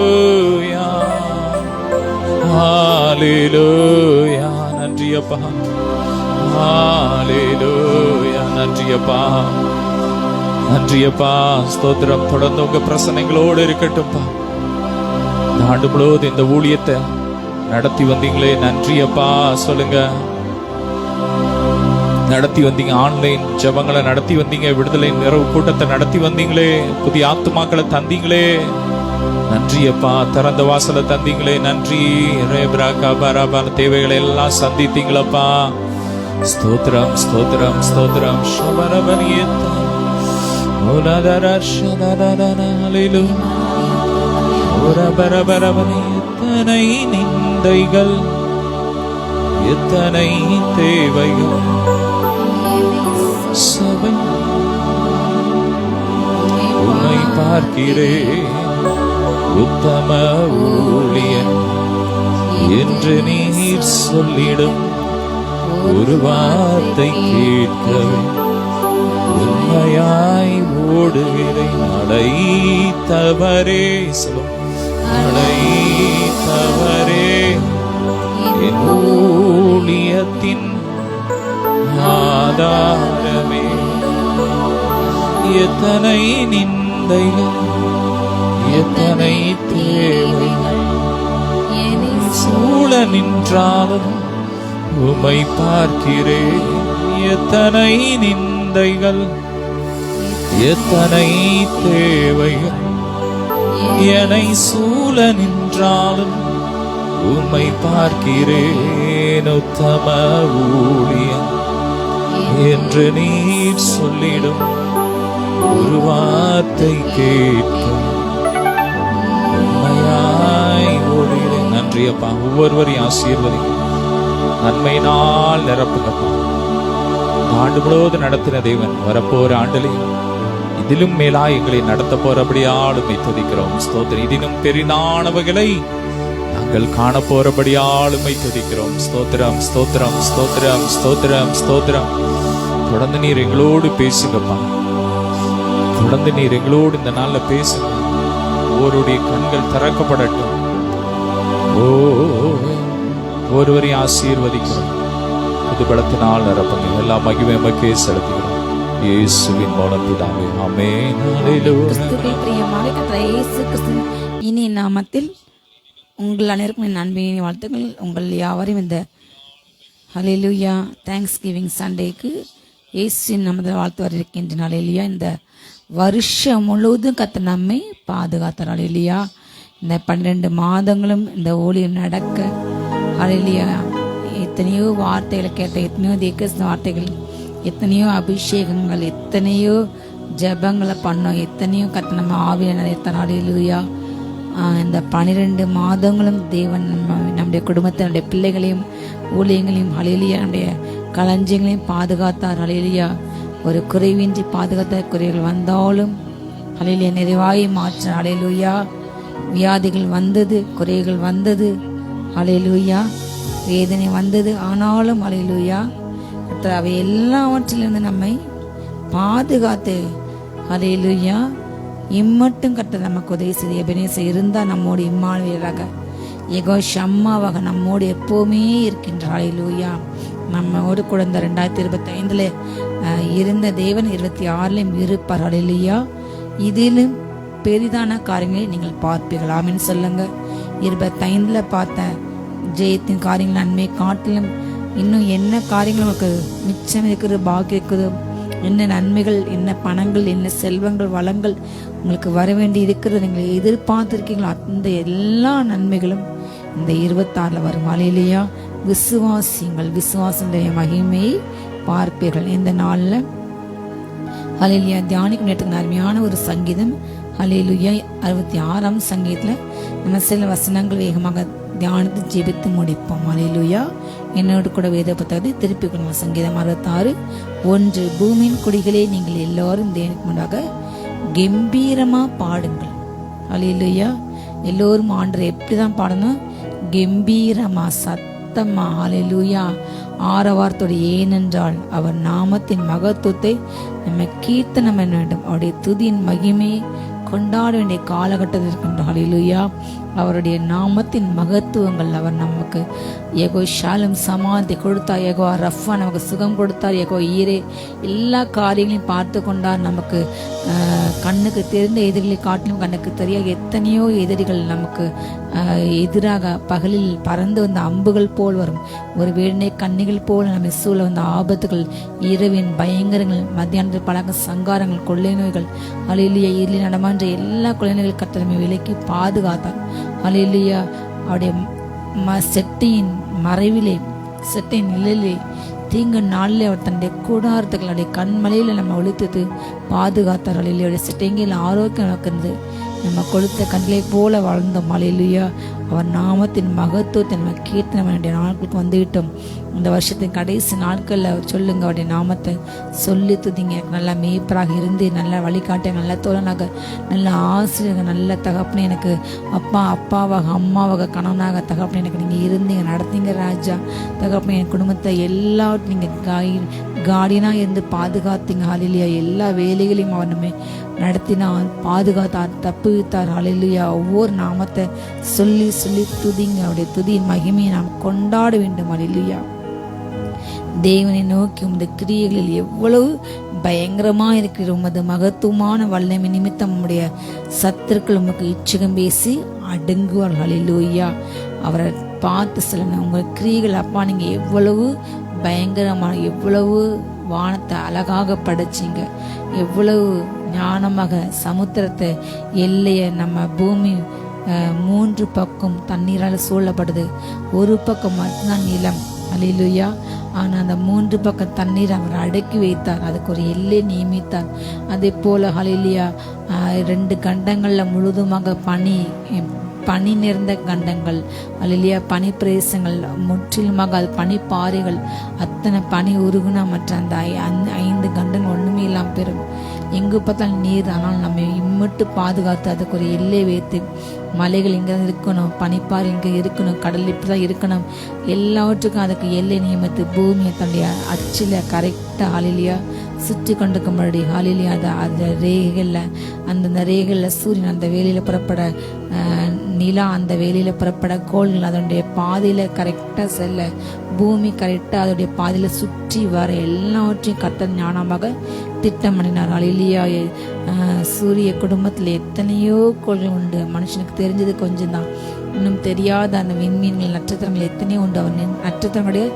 ஹalleluya. நன்றியப்பா. அப்பா. ஹalleluya. நன்றி அப்பா, நன்றி அப்பா. ஸ்தோத்திரம். தொடர்ந்து உங்க பிரசனைகளோடு இருக்கட்டும்பா. இந்த ஆண்டு முழுவதும் இந்த ஊழியத்தை நடத்தி வந்தீங்களே, நன்றி அப்பா சொல்லுங்க. நடத்தி வந்தீங்க, ஆன்லைன் ஜெபங்களை நடத்தி வந்தீங்க, விடுதலை நிறைவு கூட்டத்தை நடத்தி வந்தீங்களே, புதிய ஆத்துமாக்களை தந்தீங்களே, நன்றி அப்பா. திறந்த வாசலை தந்தீங்களே, நன்றி. தேவைகளை எல்லாம் சந்தித்தீங்களப்பா. ஸ்தோத்திரம், ஸ்தோத்திரம், ஸ்தோத்திரம். எத்தனை நிந்தைகள், எத்தனை தேவைகள், சபை உன்னை பார்க்கிறேன் உத்தம ஊழியன் என்று நீர் சொல்லிடும் ஒரு வார்த்தை கேட்கவே உண்மையாய் ஓடுகிறேன். அழைத்தவரே சொல்லும், அழைத்தவரே என் ஊழியத்தின் ஆதாரமே. எத்தனை நிந்தைகள், எத்தனை தேவைகள் சூழ நின்றாலும் உம்மை பார்க்கிறேன். எத்தனை நிந்தைகள், எத்தனை தேவைகள் என்னை சூழ நின்றாலும் உம்மை பார்க்கிறேன். உத்தம ஊழியன் என்று நீர் சொல்லிடும் ஒரு வார்த்தை கேட்கும் உண்மையாய் ஓடுகிறேன். நன்றி அப்பா. ஒவ்வொருவரையும் ஆசீர்வதிங்க, நன்மையினால் நிரப்புங்கப்பா. ஆண்டு முழுவதும் நடத்தின தேவன் வரப்போற ஆண்டிலையும் இதிலும் மேலா எங்களை நடத்த போறபடியால் உம்மை துதிக்கிறோம். ஸ்தோத்திரம். இதிலும் பெரிதானவைகளை நாங்கள் காண போறபடியால் உம்மை துதிக்கிறோம். ஸ்தோத்திரம், ஸ்தோத்திரம், ஸ்தோத்திரம், ஸ்தோத்திரம், ஸ்தோத்திரம். தொடர்ந்து நீர் எங்களோடு பேசுங்கப்பா. தொடர்ந்து நீர் எங்களோடு இந்த நாள்ல பேசுங்க. ஒருவருடைய கண்கள் திறக்கப்படட்டும். ஒருவரையும் ஆசீர்வதிக்கிறோம். புது பலத்தினால் நிரப்புங்க. எல்லா மகிமை மக்கே செலுத்துகிறோம். இயேசுவின் மூலம் பிதாவே, ஆமென். கிறிஸ்துவே பிரியமாக கர்த்தர் இயேசு கிறிஸ்துவின் இனிய நாமத்தில் உங்கள் அனைவருக்கும் என் அன்பின் வாழ்த்துக்கள். உங்கள் யாவரையும் இந்த ஹல்லேலூயா தேங்க்ஸ் கிவிங் சண்டேக்கு இயேசுவின் நாமத்தில் வாழ்த்து வரவேற்கின்றேன். ஹல்லேலூயா. இந்த வருஷம் முழுவதும் கர்த்தர் நம்மை பாதுகாத்தார். ஹல்லேலூயா. இந்த 12 மாதங்களும் இந்த ஊழியம் நடக்க ஹல்லேலூயா எத்தனையோ வார்த்தைகளை கேட்ட, எத்தனையோ தீர்க்க வார்த்தைகள், எத்தனையோ அபிஷேகங்கள், எத்தனையோ ஜெபங்களை பண்ணோம், எத்தனையோ கர்த்தர் நம்ம ஆவியில நிறைத்தார். ஹல்லேலூயா. இந்த 12 மாதங்களும் தேவன் நம்முடைய குடும்பத்தை, நம்முடைய பிள்ளைகளையும் ஊழியங்களையும் ஹல்லேலூயா நம்முடைய களஞ்சியங்களையும் பாதுகாத்தார். ஹல்லேலூயா. ஒரு குறைவின்றி பாதுகாத்த, குறைகள் வந்தாலும் ஹல்லேலூயா நிறைவாய் மாற்றார். ஹல்லேலூயா. வியாதிகள் வந்தது, குறைகள் வந்தது, ஹல்லேலூயா வேதனை வந்தது, ஆனாலும் ஹல்லேலூயா அவை எல்லாவற்றிலிருந்து நம்மை பாதுகாத்து ஹல்லேலூயா இம்மட்டும் கர்த்தர் நமக்கு உதவி செய்து எபெனேசர் இருந்தால் நம்மோடு இம்மானுவேலாக யெகோவா ஷம்மாவாக நம்மோடு எப்போவுமே இருக்கின்றார். ஹல்லேலூயா. நம்மோடு கூட இந்த 2025 இருந்த தேவன் 26 இருப்பார். ஹல்லேலூயா. இதிலும் பெரிதான காரியங்களை நீங்கள் பார்ப்பீர்கள். ஆமென் சொல்லுங்க. 25 பார்த்த ஜெயத்தின் காரியங்கள் நன்மை காட்டிலும் இன்னும் என்ன காரியங்கள் உங்களுக்கு மிச்சம் இருக்குது, பாக்கி இருக்குது, என்ன நன்மைகள், என்ன பணங்கள், என்ன செல்வங்கள், வளங்கள் உங்களுக்கு வர வேண்டி இருக்கிறது, நீங்கள் எதிர்பார்த்திருக்கீங்களோ அந்த எல்லா நன்மைகளும் இந்த 26 வரும். ஹல்லேலூயா. விசுவாசியுங்கள், விசுவாசனுடைய மகிமையை பார்ப்பீர்கள். இந்த நாளில் ஹல்லேலூயா தியானிக்கும் நேரத்துக்கு அருமையான ஒரு சங்கீதம். ஹல்லேலூயா 66ஆம் சங்கீதத்தில் நம்ம சில வசனங்கள் வேகமாக தியானித்து ஜெபித்து முடிப்போம். ஹல்லேலூயா. என்னோடு கூட வேத புத்தகத்தை திருப்பி கொள்ளுங்க. சங்கீதம் 66:1. பூமியின் குடிகளே, நீங்கள் எல்லாரும் தேவனுக்கு முன்பாக கம்பீரமா பாடுங்கள். ஹல்லேலூயா. எல்லோரும் ஆண்டரை எப்படிதான் பாடணும்? கம்பீரமா, சத்தமா. ஹல்லேலூயா. ஆரவாரத்தோடு. ஏனென்றால் அவர் நாமத்தின் மகத்துவத்தை நம்ம கீர்த்தனம் பண்ண வேண்டும். அவருடைய துதியின் மகிமையை கொண்டாட வேண்டிய காலகட்டத்தில் இருக்கின்றோம். ஹல்லேலூயா. அவருடைய நாமத்தின் மகத்துவங்கள், அவர் நமக்கு ஏகோ ஷாலும் சமாதி கொடுத்தார், ஏகோ ரஃபா நமக்கு சுகம் கொடுத்தார், ஏகோ ஈரே எல்லா காரியங்களையும் பார்த்து கொண்டார். நமக்கு கண்ணுக்கு தெரிந்த எதிரிகளை காட்டிலும் கண்ணுக்கு தெரியாத எத்தனையோ எதிரிகள் நமக்கு எதிராக பகலில் பறந்து வந்த அம்புகள் போல் வரும், ஒரு வேணை கண்ணிகள் போல் நம்ம சூழ வந்த ஆபத்துகள், இரவின் பயங்கரங்கள், மத்தியானத்தில் பழக்க சங்காரங்கள், கொள்ளை நோய்கள், ஹல்லேலூயா, இருளில் நடமான்ற எல்லா கொள்ளை நோய்கள் கர்த்தர் விலக்கி பாதுகாத்தார். ஹல்லேலூயா. அவருடைய செட்டியின் மறைவிலே, செட்டின் நிழலிலே, தீங்கு நாளிலே அவர் தன்னுடைய கூடாரத்துக்களுடைய கண்மலையில நம்ம ஒழித்தது பாதுகாத்தார். ஹல்லேலூயா. செட்டைங்கில் ஆரோக்கியம் நடக்கிறது, நம்ம கொளுத்த கண்களை போல வாழ்ந்தோம். ஹல்லேலூயா. அவர் நாமத்தின் மகத்துவத்தை நம்ம கீர்த்தனை வேண்டிய நாட்களுக்கு வந்துவிட்டோம். இந்த வருஷத்தின் கடைசி நாட்களில் அவர் சொல்லுங்க, அவருடைய நாமத்தை சொல்லி துதிங்க. நல்லா மேய்ப்பராக இருந்து நல்ல வழிகாட்ட, நல்ல தோழனாக, நல்ல ஆசிரியர், நல்ல தகப்பனே, எனக்கு அப்பாவாக அம்மாவாக கணவனாக தகப்பனே எனக்கு நீங்கள் இருந்தீங்க, நடத்தீங்க ராஜா. தகப்பனே என் குடும்பத்தை எல்லாவற்றும் நீங்கள் கார்டியனாக இருந்து பாதுகாத்தீங்க. ஹல்லேலூயா. எல்லா வேலைகளையும் அவர் நம்மை நடத்தினார், பாதுகாத்தார், தப்புவித்தார். ஹல்லேலூயா. ஒவ்வொரு நாமத்தை சொல்லி சொல்லி துதிங்க. அவருடைய துதியின் மகிமையை நாம் கொண்டாட வேண்டும். ஹல்லேலூயா. தேவனை நோக்கி உமது கிரியைகளில் எவ்வளவு பயங்கரமா இருக்கிற உமது மகத்துவமான வல்லமை நிமித்தம் உம்முடைய சத்துருக்கள் உமக்கு இச்சகம் பேசி அடங்குவார்கள். ஹல்லேலூயா. அவரை பார்த்து சொல்லணும், உங்கள் கிரியைகள் அப்பா நீங்க எவ்வளவு பயங்கரமான, எவ்வளவு வானத்தை அழகாக படைச்சிங்க, எவ்வளவு ஞானமாக சமுத்திரத்தை எல்லைய நம்ம பூமி 3 பக்கம் தண்ணீரால் சூழப்படுது, ஒரு பக்கம் மட்டும்தான் நிலம். ஹல்லேலூயா. ஆனால் அந்த 3 பக்கம் தண்ணீர் அவர் அடக்கி வைத்தார், அதுக்கு ஒரு எல்லை நியமித்தார். அதே போல ஹல்லேலூயா 2 கண்டங்களில் முழுதுமாக பனி நிறைந்த கண்டங்கள், அல்லையா பனி பிரதேசங்கள், முற்றிலுமாக அது பனிப்பாறைகள், அத்தனை பனி உருகுனா மற்ற அந்த 5 கண்டங்கள் ஒண்ணுமே இல்லாமல் பெறும். எங்கு பார்த்தாலும் நீர், ஆனால் நம்ம இம்மட்டு பாதுகாத்து அதுக்கு ஒரு எல்லை வைத்து, மலைகள் இங்கே இருக்கணும், பனிப்பாறை இங்கே இருக்கணும், கடல் இப்படிதான் இருக்கணும், எல்லாவற்றுக்கும் அதுக்கு எல்லை நியமித்து பூமியை தன்னுடைய அச்சில கரெக்டாக ஹல்லேலூயா சுற்றி கொண்டிருக்கும்படி. ஹல்லேலூயா. அந்த ரேகைகளில், அந்தந்த ரேகைகளில் சூரியன் அந்த வேலையில் புறப்பட, நிலா அந்த வேலையில புறப்பட, கோள்கள் அதனுடைய பாதையில கரெக்டா செல்ல, பூமி கரெக்டா அதோடைய பாதையில சுற்றி வர, எல்லாவற்றையும் கர்த்தர் ஞானமாக திட்டம் பண்ணினார். ஹல்லேலூயா. சூரிய குடும்பத்தில் எத்தனையோ கோள்கள் உண்டு, மனுஷனுக்கு தெரிஞ்சது கொஞ்சம் தான். இன்னும் தெரியாத அந்த விண்மீன்கள், நட்சத்திரங்கள் எத்தனையோ உண்டு. அவர் நட்சத்திரங்களுடைய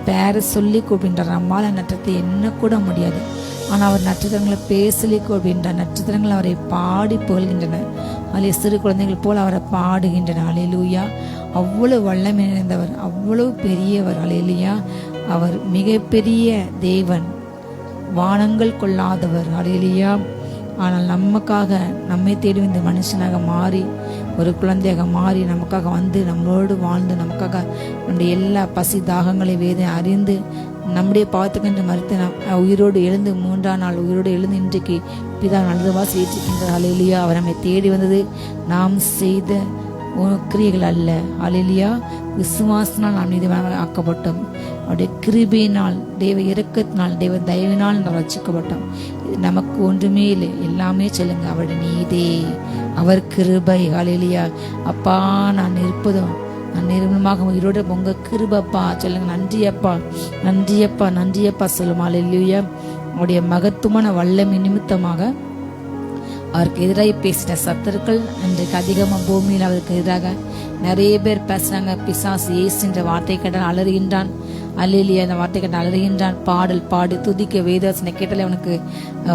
பேரை சொல்லி கூப்பிடுறார். நம்மால நட்சத்திரத்தை என்ன கூட முடியாது, ஆனால் அவர் நட்சத்திரங்களை பேசலி கூப்பிடுறார். நட்சத்திரங்கள் அவரை பாடி புகழ்கின்றன. அதில் சிறு குழந்தைகள் போல் அவரை பாடுகின்றன. ஹல்லேலூயா. அவ்வளவு வல்லமை நிறைந்தவர், அவ்வளவு பெரியவர். ஹல்லேலூயா. அவர் மிகப்பெரிய தேவன், வானங்கள் கொள்ளாதவர். ஹல்லேலூயா. ஆனால் நமக்காக, நம்மை தேடி இந்த மனுஷனாக மாறி, ஒரு குழந்தையாக மாறி நமக்காக வந்து நம்மளோடு வாழ்ந்து, நமக்காக நம்முடைய எல்லா பசி தாகங்களை வேதனை அறிந்து, நம்முடைய பாவத்துக்கென்று மறுத்து உயிரோடு எழுந்து 3ஆம் நாள் உயிரோடு எழுந்து இன்றைக்கு பிதா நல்லதுவா செய்திருக்கின்றார். ஹல்லேலூயா. அவர் நம்மை தேடி வந்தது நாம் செய்த கிரியைகள் அல்ல. ஹல்லேலூயா. விசுவாசனால் நாம் நீதிமான்கள் ஆக்கப்பட்டோம். அவருடைய கிருபையினால், தேவ இரக்கத்தினால், தேவ தயவினால் நாம் ரட்சிக்கப்பட்டோம். நமக்கு ஒன்றுமே இல்லை, எல்லாமே சொல்லுங்க அவருடைய நீதே, அவர் கிருபை. ஹல்லேலூயா. அப்பா நான் இருப்பதும் நான் நிர்மலமாக உயிரோட உங்க கிருபப்பா சொல்லுங்க. நன்றியப்பா, நன்றியப்பா, நன்றியப்பா சொல்லுமா. ஹல்லேலூயா. அவருடைய மகத்துவமான வல்லமை நிமித்தமாக அவருக்கு எதிராக பேசின சத்துருக்கள் இன்றைக்கு அதிகமாக பூமியில் அவருக்கு எதிராக நிறைய பேர் பேசுறாங்க. பிசாசு இயேசுன்ற வார்த்தை கேட்டால் அலறுகின்றான். ஹல்லேலூயா. அந்த வார்த்தை கேட்டால் அலறுகின்றான். பாடல் பாடி துதிக்க, வேதவசனை கேட்டாலே அவனுக்கு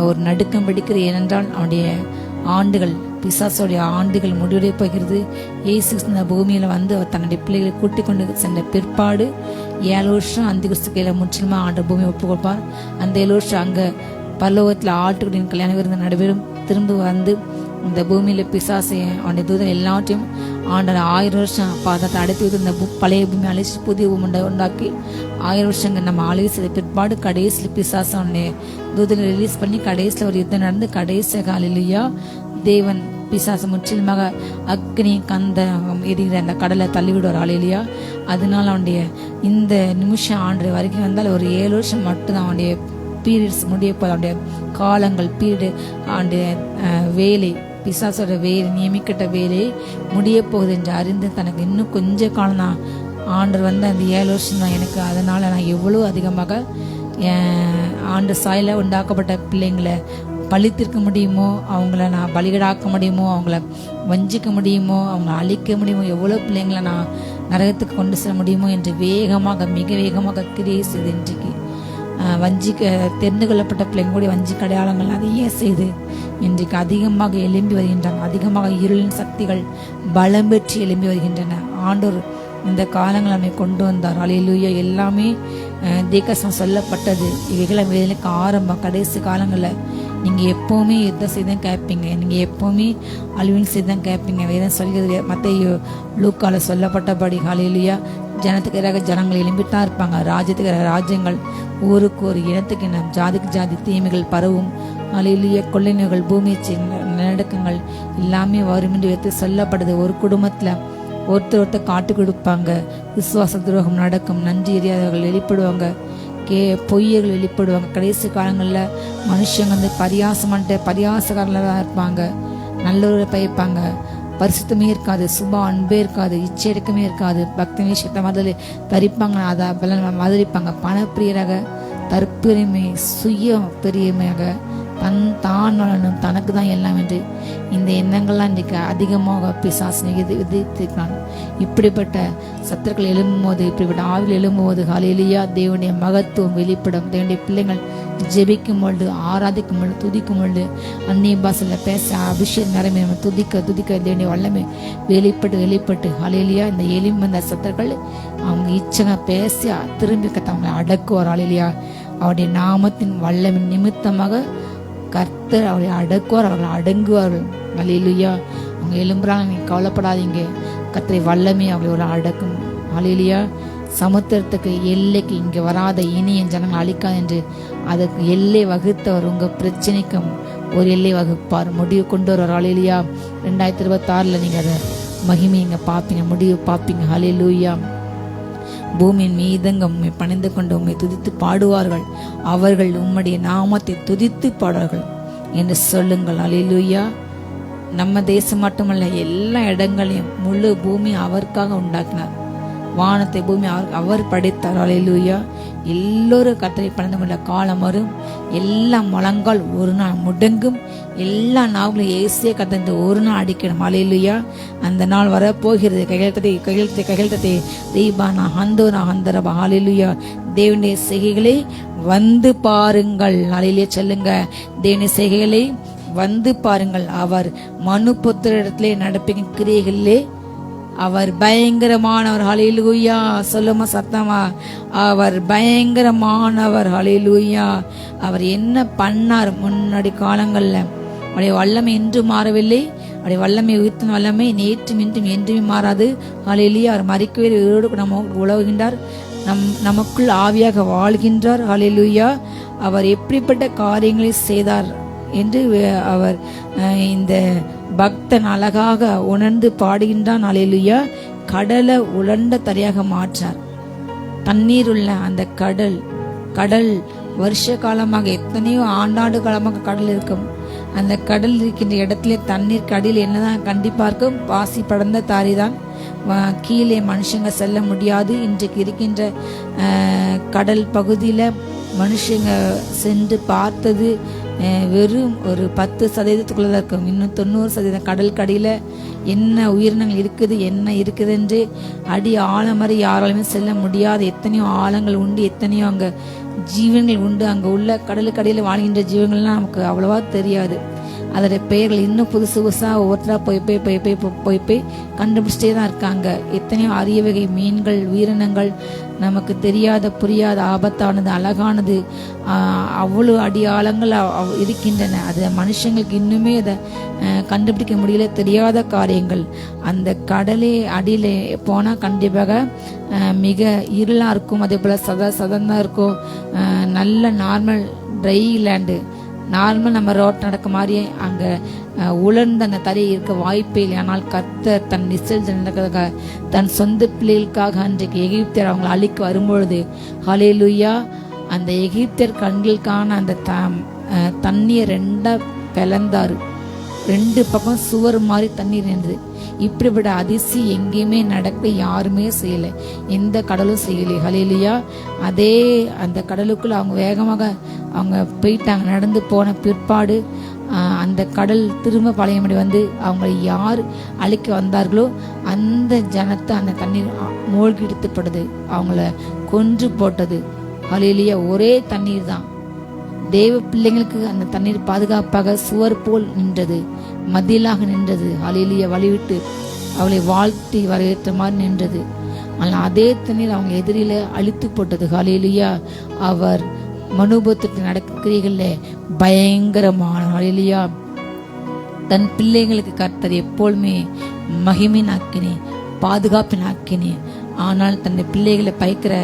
ஒரு நடுக்கம் பிடிக்கிறது. ஏனென்றால் அவனுடைய ஆண்டுகள், பிசாசுடைய ஆண்டுகள் முடிவடைய போகிறது. இயேசு இந்த பூமியில வந்து அவர் தன்னுடைய பிள்ளைகளை கூட்டிக் கொண்டு சென்ற பிற்பாடு 7 வருஷம் அந்த கிறிஸ்துக்கையில முற்றிலுமா ஆண்டு பூமி ஒப்பு கொடுப்பார். அந்த 7 வருஷம் அங்க பரலோகத்தில் ஆட்டுக்குடியின் கல்யாண விருந்து நடைபெறும். திரும்ப வந்து இந்த பூமியில பிசாசை, அவனுடைய தூதன் எல்லாத்தையும் ஆண்டர் 1000 வருஷம் பாதத்தை அடைத்து வைத்து இந்த பழைய பூமி அழிச்சு புதிய பூமி உண்டாக்கி 1000 வருஷங்கள் நம்ம ஆளுகை செய்த பிற்பாடு கடைசியில் பிசாசு அவனுடைய தூதனை ரிலீஸ் பண்ணி கடைசியில் ஒரு யுத்தம் நடந்து கடைசி ஹல்லேலூயா தேவன் பிசாசு முற்றிலுமாக அக்னி கந்த எரிகிற அந்த கடலை தள்ளிவிடுவார். ஹல்லேலூயா. அதனால அவனுடைய இந்த நிமிஷம் ஆண்டு வரைக்கும் வந்தால் ஒரு 7 வருஷம் மட்டும்தான் அவனுடைய பீரியட்ஸ் முடிய போது, அவனுடைய காலங்கள், பீரியடு, அவனுடைய வேலை பிசாசோட வேலை, நியமிக்கிட்ட வேலை முடிய போகுது என்று அறிந்து தனக்கு இன்னும் கொஞ்ச காலம் தான் ஆண்டவர் வந்து அந்த 7 வருஷம் தான் எனக்கு, அதனால் நான் எவ்வளோ அதிகமாக ஆண்டு சாயில உண்டாக்கப்பட்ட பிள்ளைங்களை பழித்திருக்க முடியுமோ, அவங்கள நான் பலிகடாக்க முடியுமோ, அவங்கள வஞ்சிக்க முடியுமோ, அவங்கள அழிக்க முடியுமோ, எவ்வளோ பிள்ளைங்களை நான் நரகத்துக்கு கொண்டு செல்ல முடியுமோ என்று வேகமாக மிக வேகமாக கிரியை செய்து இன்றைக்கு வஞ்சிக்க தெரிந்து கொள்ளப்பட்ட பிள்ளைங்க கூட வஞ்சிக்க அடையாளங்கள் அதையே செய்து இன்றைக்கு அதிகமாக எழும்பி வருகின்றன. அதிகமாக இருளின் சக்திகள் பலம் பெற்று எழும்பி வருகின்றன. ஆண்டவர் இந்த காலங்கள் நம்மை கொண்டு வந்தார். அல்லேலூயா. எல்லாமே தீர்க்கதரிசனம் சொல்லப்பட்டது. இவைகளை வேலைக்கு ஆரம்பம். கடைசி காலங்களில் நீங்கள் எப்போவுமே யுத்தம் செய்தான் கேட்பீங்க, நீங்கள் எப்போவுமே அழிவின் செய்தான் கேட்பீங்க. வேதம் சொல்கிறது மத்தேயு லூக்கால சொல்லப்பட்டபடி அல்லேலூயா ஜனத்துக்கு எதிராக ஜனங்கள் எழும்பித்தான் இருப்பாங்க. ராஜ்யத்துக்கு எதிராக ராஜ்யங்கள், ஊருக்கு ஒரு இனத்துக்கு இனம், ஜாதிக்கு ஜாதி தீமைகள் பரவும். அல்லேலூயா. கொள்ளை நோய்கள், பூமி நிலநடுக்கங்கள் எல்லாமே வரும் என்று வைத்து சொல்லப்படுது. ஒரு குடும்பத்தில் ஒருத்தர் காட்டு கொடுப்பாங்க, விசுவாச துரோகம் நடக்கும், நன்றி எறியாதவர்கள் வெளிப்படுவாங்க, பொய்யர்கள் வெளிப்படுவாங்க. கடைசி காலங்களில் மனுஷங்க வந்து பரியாசக்காரர்களாக தான் இருப்பாங்க, நல்லவரை பயப்பாங்க, பரிசுத்தமே இருக்காது, சுப அன்பே இருக்காது, இச்சையடக்கமே இருக்காது, பக்தமே சக்த மாதிரி தரிப்பாங்க, அதை மதுரிப்பாங்க, பணப்பிரியராக, தற்பெருமை, சுய பெரியமையாக, தான் நலனும் தனக்கு தான் எல்லாம் என்று இந்த எண்ணங்கள்லாம் இன்றைக்கு அதிகமாக பிசாசு விதித்திருக்கிறான். இப்படிப்பட்ட சத்துருக்கள் எழும்பும் போது, இப்படிப்பட்ட ஆவில் எழும்பும் போது அல்லேலூயா தேவனுடைய மகத்துவம் வெளிப்படும். தேவனுடைய பிள்ளைகள் ஜெபிக்கும் பொழுது, ஆராதிக்கும் பொழுது, துதிக்கும் பொழுது, அந்நிய பாஷையில் பேச அபிஷேகம் நிறமே துதிக்க தேவனுடைய வல்லமை வெளிப்பட்டு அல்லேலூயா இந்த எலும்பு அந்த சத்துருக்கள் அவங்க இச்சங்க பேசி திரும்பி கத்தவங்களை அடக்குவார். அல்லேலூயா. அவருடைய நாமத்தின் வல்லமின் நிமித்தமாக கர்த்தர் அவரை அடக்குவார், அவர்கள் அடங்குவார்கள். அல்லேலூயா. அவங்க எழும்புறாங்க, நீங்க கவலைப்படாதீங்க, கர்த்தரை வல்லமே அவளை அடக்கும். அல்லேலூயா. சமுத்திரத்துக்கு எல்லைக்கு இங்கே வராத இனி என் ஜனங்கள் அழிக்காது என்று அதற்கு எல்லை வகுத்தவர் உங்கள் பிரச்சனைக்கும் ஒரு எல்லை வகுப்பார், முடிவு கொண்டு வருவார். அல்லேலூயா. 2026 நீங்கள் அதை மகிமை இங்கே பார்ப்பீங்க, முடிவு பார்ப்பீங்க. அல்லேலூயா. பூமியின் மீதங்க உண்மை பணிந்து கொண்டு உண்மை துதித்து பாடுவார்கள், அவர்கள் உம்முடைய நாமத்தை துதித்து பாடுவார்கள் என்று சொல்லுங்கள். அல்லேலூயா. நம்ம தேசம் மட்டுமல்ல, எல்லா இடங்களையும் முழு பூமி அவருக்காக உண்டாக்கினார். வானத்தை பூமி அவர் படைத்தார். அல்லேலூயா. எல்லோரும் கர்த்தரை பணிந்து கொண்ட காலம் வரும், எல்லா முழங்கால் ஒரு நாள் முடங்கும், எல்லா நாவலும் ஏசிய கத்தந்து ஒரு நாள் அடிக்கணும். அல்லேலூயா. அந்த நாள் வர போகிறது. கையெழுத்தத்தை தீபானா ஹந்தோனா ஹந்தரபா. அல்லேலூயா. தேவனுடைய செய்கைகளை வந்து பாருங்கள். அல்லேலூயா. சொல்லுங்க, தேவனுடைய செய்கைகளை வந்து பாருங்கள். அவர் மனு புத்திரத்திலே நடப்பின் கிரியைகளிலே அவர் பயங்கரமானவர். ஹல்லேலூயா. சொல்லுமா சத்தமா, அவர் பயங்கரமானவர். ஹல்லேலூயா. அவர் என்ன பண்ணார் முன்னாடி காலங்கள்ல, அவருடைய வல்லமை இன்றும் மாறவில்லை, அவருடைய வல்லமை உயிர்த்தின் வல்லமை நேற்றும் இன்றும் என்றுமே மாறாது. ஹல்லேலூயா. அவர் மரிக்கவே நம்ம உலவுகின்றார், நமக்குள் ஆவியாக வாழ்கின்றார். ஹல்லேலூயா. அவர் எப்படிப்பட்ட காரியங்களை செய்தார் என்று அவர் இந்த பக்தன் அழகாக உணர்ந்து பாடுகின்றான். அல்லேலூயா. கடலை உலர்ந்த தரையாக மாற்றார். தண்ணீர் உள்ள அந்த கடல் வருஷ காலமாக, எத்தனையோ ஆண்டாண்டு காலமாக கடல் இருக்கும். அந்த கடல் இருக்கின்ற இடத்துல தண்ணீர் கடியில் என்னதான் கண்டிப்பா இருக்கும், பாசி படர்ந்த தாரிதான். கீழே மனுஷங்க செல்ல முடியாது. இன்றைக்கு இருக்கின்ற கடல் பகுதியில் மனுஷங்க சென்று பார்த்தது வெறும் ஒரு 10% இருக்கும். இன்னும் 90% கடல் கடியில் என்ன உயிரினங்கள் இருக்குது, என்ன இருக்குது என்று அடி ஆழமறை யாராலுமே செல்ல முடியாது. எத்தனையோ ஆழங்கள் உண்டு, எத்தனையோ அங்கே ஜீவன்கள் உண்டு. அங்கே உள்ள கடலுக்கடியில் வாழ்கின்ற ஜீவன்கள்லாம் நமக்கு அவ்வளவா தெரியாது. அதோடைய பெயர்கள் இன்னும் புதுசாக ஒவ்வொருத்தராக போய் கண்டுபிடிச்சிட்டே தான் இருக்காங்க. எத்தனையோ அரிய வகை மீன்கள், உயிரினங்கள், நமக்கு தெரியாத புரியாத ஆபத்தானது அழகானது அவ்வளவு அடியாளங்கள் இருக்கின்றன. அது மனுஷங்களுக்கு இன்னுமே அதை கண்டுபிடிக்க முடியல, தெரியாத காரியங்கள். அந்த கடலே அடியில் போனால் கண்டிப்பாக மிக இருளாக இருக்கும். அதே போல் சதந்தான் இருக்கும். நல்ல நார்மல் ட்ரை லேண்டு, நார்மல் நம்ம ரோட் நடக்க மாதிரியே அங்கே உலர்ந்த அந்த தரையை இருக்க வாய்ப்பே இல்லை. ஆனால் கர்த்தர் தன் இஸ்ரவேல் ஜனங்களுக்காக, தன் சொந்த பிள்ளைகளுக்காக அன்றைக்கு எகிப்தியர் அவங்களை அழிக்க வரும்பொழுது ஹல்லேலூயா அந்த எகிப்தியர் கண்களுக்கான அந்த தண்ணியை 2 பிளந்தாரு. 2 பக்கம் சுவர் மாதிரி தண்ணீர் நின்றது. இப்படிப்பட்ட அதிசயம் எங்கேயுமே நடக்க யாருமே செய்யலை, எந்த கடலும் செய்யலை. ஹல்லேலூயா. அதே அந்த கடலுக்குள்ள அவங்க வேகமாக அவங்க போயிட்டாங்க. நடந்து போன பிற்பாடு அந்த கடல் திரும்ப பழையபடி வந்து அவங்களை யார் அழிக்க வந்தார்களோ அந்த ஜனத்தை அந்த தண்ணீர் மூழ்கி எடுத்துப்படுது, அவங்கள கொன்று போட்டது. ஹல்லேலூயா. ஒரே தண்ணீர் தான். தேவ பிள்ளைங்களுக்கு அந்த தண்ணீர் பாதுகாப்பாக சுவர் போல் நின்றது, மதிலாக நின்றது. ஹல்லேலூயா. வழிவிட்டு அவளை வாழ்த்தி வரவேற்ற மாதிரி நின்றது. ஆனால் அதே தண்ணீர் அவங்க எதிரில அழித்து போட்டது. ஹல்லேலூயா. அவர் மனோபத்துக்கு நடக்கிறீர்களே பயங்கரமான. ஹல்லேலூயா. தன் பிள்ளைங்களுக்கு கர்த்தர் எப்பொழுதுமே மகிமின் ஆக்கினே, பாதுகாப்பின் ஆக்கினே. ஆனால் தன் பிள்ளைகளை பயக்கிற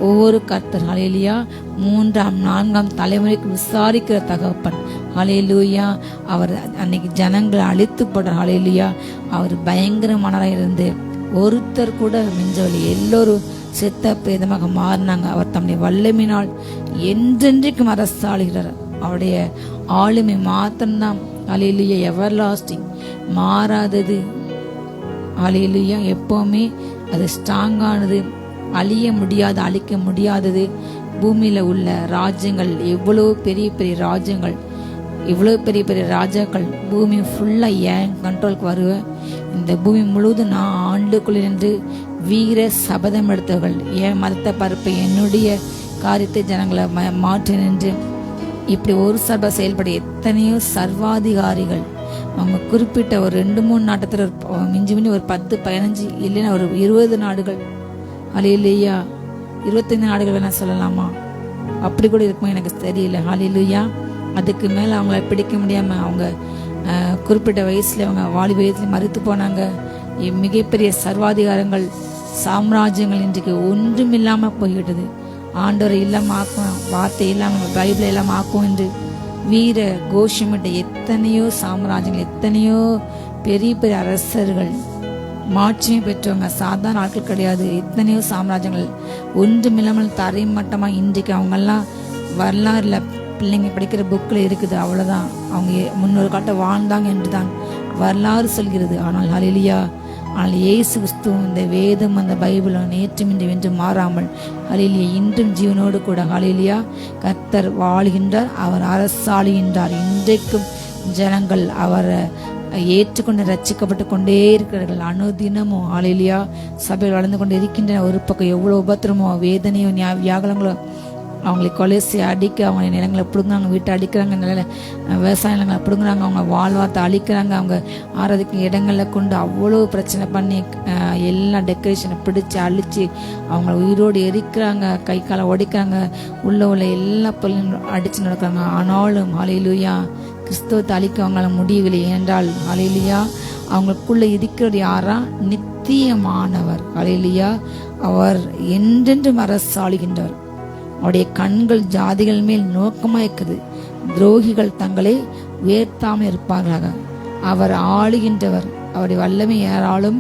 ஒவ்வொரு கர்த்தர் ஹல்லேலூயா 3ஆம் 4ஆம் தலைமுறைக்கு விசாரிக்கிற தகப்பன். ஹல்லேலூயா. அவர் அன்னைக்கு ஜனங்களை அழித்து போட்டார். ஹல்லேலூயா. அவர் பயங்கரமானவராக இருந்து ஒருத்தர் கூட மிஞ்சவில்லை, எல்லோரும் செத்த பிரேதமாக மாறினாங்க. அவர் தம்முடைய வல்லமையினால் என்றென்றைக்கும் அரசாளுகிறார். அவருடைய ஆளுமை மாத்திரம்தான் ஹல்லேலூயா எவர் லாஸ்டிங், மாறாதது. ஹல்லேலூயா. எப்பவுமே அது ஸ்ட்ராங்கானது, அழிய முடியாது, அழிக்க முடியாதது. பூமியில உள்ள ராஜ்யங்கள் எவ்வளவு பெரிய பெரிய ராஜ்யங்கள், இவ்வளவு பெரிய பெரிய ராஜாக்கள் பூமி ஃபுல்லா ஏன் கண்ட்ரோலுக்கு வருவேன், இந்த பூமி முழுவதும் நான் ஆண்டுக்குள்ள நின்று வீர சபதம் எடுத்தவர்கள், என் மதத்தை பரப்ப என்னுடைய காரியத்தை ஜனங்களை மாற்றி நின்று இப்படி ஒரு சபை செயல்பட எத்தனையோ சர்வாதிகாரிகள். அவங்க குறிப்பிட்ட ஒரு 2-3 நாட்டத்தில் மிஞ்சி மிஞ்சி ஒரு 10-15 இல்லைன்னா ஒரு 20 நாடுகள். ஹல்லேலூயா. 25 நாடுகள் வேணா சொல்லலாமா, அப்படி கூட இருக்குமா எனக்கு தெரியல. ஹல்லேலூயா. அதுக்கு மேலே அவங்கள பிடிக்க முடியாமல் அவங்க குறிப்பிட்ட வயசுல அவங்க வாலிப வயசுல மறுத்து போனாங்க. மிகப்பெரிய சர்வாதிகாரங்கள் சாம்ராஜ்யங்கள் இன்றைக்கு ஒன்றும் இல்லாமல் போய்விட்டது. ஆண்டவரை இல்லாமல் ஆக்கும், வார்த்தை இல்லாமல் பைபிளை இல்லாமல் ஆக்கும் என்று வீர கோஷமிட்ட எத்தனையோ சாம்ராஜ்யங்கள், எத்தனையோ பெரிய பெரிய அரசர்கள், மாட்சியை பெற்றவங்க, சாதாரண ஆட்கள் கிடையாது. எத்தனையோ சாம்ராஜ்யங்கள் ஒன்றுமில்லாமல் தரைமட்டமாக இன்றைக்கு அவங்கெல்லாம் வரலாறுல பிள்ளைங்க படிக்கிற புக்கில் இருக்குது. அவ்வளோதான், அவங்க முன்னொரு காட்ட வாழ்ந்தாங்க என்று தான் வரலாறு சொல்கிறது. ஆனால் ஹல்லேலூயா. ஆனால் இயேசு கிறிஸ்துவும் இந்த வேதம் அந்த பைபிளும் நேற்றும் இன்று வென்று மாறாமல் ஹல்லேலூயா இன்றும் ஜீவனோடு கூட ஹல்லேலூயா கர்த்தர் வாழ்கின்றார், அவர் அரசாளுகின்றார். இன்றைக்கும் ஜனங்கள் அவரை ஏற்றுக்கொண்டு ரட்சிக்கப்பட்டு கொண்டே இருக்கிறார்கள். அனுதினமும் ஹல்லேலூயா சபையில் வளர்ந்து கொண்டு இருக்கின்றன. ஒரு பக்கம் எவ்வளோ உபத்திரமோ வேதனையோ வியாகுலங்களோ அவங்களை கொலை அடிக்க, அவங்க நிலங்களை பிடுங்குறாங்க, வீட்டை அடிக்கிறாங்க, நில விவசாய நிலங்களை பிடுங்குறாங்க, அவங்க வாழ்வார்த்தை அழிக்கிறாங்க, அவங்க ஆராதிக்கும் இடங்களில் கொண்டு அவ்வளோ பிரச்சனை பண்ணி எல்லா டெக்கரேஷனை பிடிச்சி அழித்து அவங்கள உயிரோடு எரிக்கிறாங்க, கை காலை உடைக்கிறாங்க, உள்ள எல்லா பொருளும் அடித்து நடக்கிறாங்க. ஆனாலும் ஹல்லேலூயா கிறிஸ்தவத்தை அழிக்க அவங்களால முடியவில்லை. ஏனென்றால் ஹல்லேலூயா அவங்களுக்குள்ள இருக்கிறது யாரா? நித்தியமானவர். ஹல்லேலூயா. அவர் என்றென்றும் அரசாளுகின்றார். அவருடைய கண்கள் ஜாதிகள் மேல் நோக்கமாக இருக்குது, துரோகிகள் தங்களை உயர்த்தாமல் இருப்பார்களாக. அவர் ஆளுகின்றவர், அவருடைய வல்லமை யாராலும்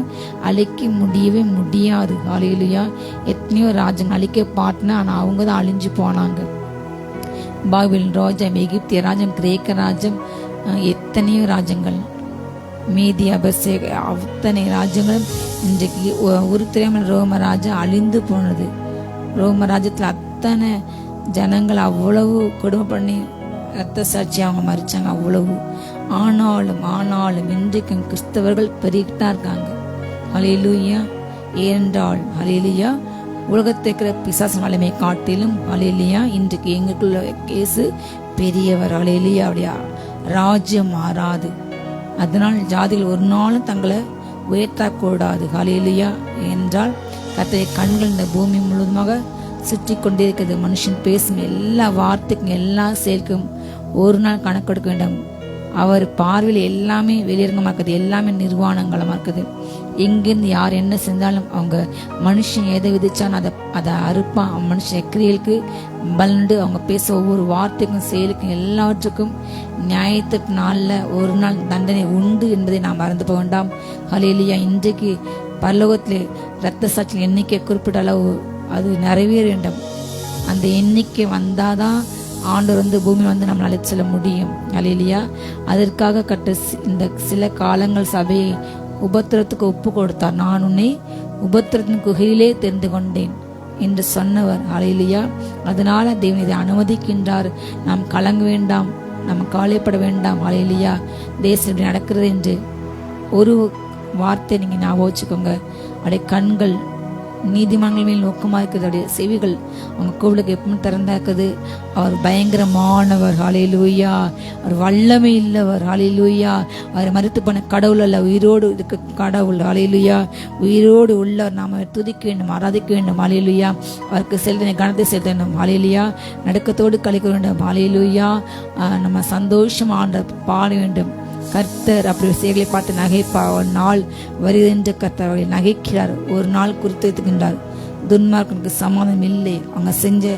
அழிக்க முடியவே முடியாது. ஹல்லேலூயா. எத்தனையோ ராஜ்யங்கள் அழிக்க பாட்டினா, ஆனால் அவங்க தான் அழிஞ்சு போனாங்க. பாபிலோன் ராஜ்யம், எகிப்திய ராஜ்யம், கிரேக்க ராஜ்யம், எத்தனையோ ராஜ்யங்கள், மீதியா பெர்சியா, அத்தனை ராஜ்யங்களும் இன்றைக்கு ஒரு தெரியாமல் ரோம ராஜ்யம் அழிந்து போனது. ரோம ராஜ்யத்தில் அத்தனை ஜனங்கள் அவ்வளவு கொடுமை பண்ணி ரத்த சாட்சி அவங்க மறிச்சாங்க அவ்வளவு. ஆனாலும் இன்றைக்கும் கிறிஸ்தவர்கள் பெருகிட்டா இருக்காங்க. ஹல்லேலூயா. ஏனென்றால் ஹல்லேலூயா உலகத்தை இருக்கிற பிசாசு வல்லமை காட்டிலும் ஹல்லேலூயா இன்றைக்கு எங்களுக்குள்ள கேசு பெரியவர். ஹல்லேலூயா. அவருடைய ராஜ்யம் மாறாது. அதனால் ஜாதிகள் ஒரு நாளும் தங்களை உயர்த்தக்கூடாது. ஹல்லேலூயா. என்றால் கர்த்தருடைய கண்கள் இந்த பூமி முழுவதுமாக சுற்றி கொண்டே இருக்கிறது. மனுஷன் பேசும் எல்லா வார்த்தைக்கும் எல்லா செயலுக்கும் ஒரு நாள் கணக்கு கொடுக்க வேண்டும். அவர் பார்வையில் எல்லாமே வெளியரங்கமாக இருக்குது, எல்லாமே நிர்வாணங்களமாக இருக்குது. எங்கேருந்து யார் என்ன செஞ்சாலும் அவங்க மனுஷன் எதை விதிச்சாலும் அதை அறுப்பான். மனுஷன் கிரியலுக்கு பலண்டு அவங்க பேச ஒவ்வொரு வார்த்தைக்கும் செயலுக்கும் எல்லாவற்றுக்கும் நியாயத்துக்கு நாளில் ஒரு நாள் தண்டனை உண்டு என்பதை நாம் மறந்து போக வேண்டாம். ஹல்லேலூயா. இன்றைக்கு பரலோகத்திலே இரத்த சாட்சியின் எண்ணிக்கை குறிப்பிட்ட அளவு அது நிறைவேற வேண்டும். அந்த எண்ணிக்கை வந்தாதான் ஆண்டவர் வந்து பூமியில் வந்து நம்மளை அழைத்து செல்ல முடியும். அல்லேலூயா. அதற்காக இந்த சில காலங்கள் சபையை உபத்திரத்துக்கு ஒப்பு கொடுத்தார். நான் உன்னை உபத்திரத்தின் குகையிலே தெரிந்து கொண்டேன் என்று சொன்னவர். அல்லேலூயா. அதனால தேவன் இதை அனுமதிக்கின்றார். நாம் கலங்க வேண்டாம், நாம் கவலைப்பட வேண்டாம். அல்லேலூயா. தேசம் இப்படி நடக்கிறது என்று ஒரு வார்த்தை நீங்க ஞாபகம் வச்சுக்கோங்க. அப்படியே கண்கள் நீதிமன்றங்கள் மேல் நோக்கமா இருக்குது, அவருடைய செவிகள் அவங்க கோவிலுக்கு எப்பவும் திறந்தா இருக்குது. அவர் பயங்கரமானவர். ஹல்லேலூயா. அவர் வல்லமை இல்லவர். ஹல்லேலூயா. அவர் மரித்து போன கடவுள் அல்ல, உயிரோடு இருக்க கடவுள். ஹல்லேலூயா. உயிரோடு உள்ளவர். நாம துதிக்க வேண்டும், ஆராதிக்க வேண்டும். ஹல்லேலூயா. அவருக்கு செலுத்தின கனத்தை செலுத்தணும். ஹல்லேலூயா. நடுக்கத்தோடு கழிக்க வேண்டும். ஹல்லேலூயா. நம்ம சந்தோஷம் ஆண்ட பாட வேண்டும். கர்த்தர் அப்படி செயலை பார்த்து நகைப்பா. ஒரு நாள் வருகின்ற கர்த்தர் அவர்களை நகைக்கிறார். ஒரு நாள் குறித்து வைத்துக்கின்றார். துன்மார்க்கனுக்கு சமாதானம் இல்லை. அவங்க செஞ்ச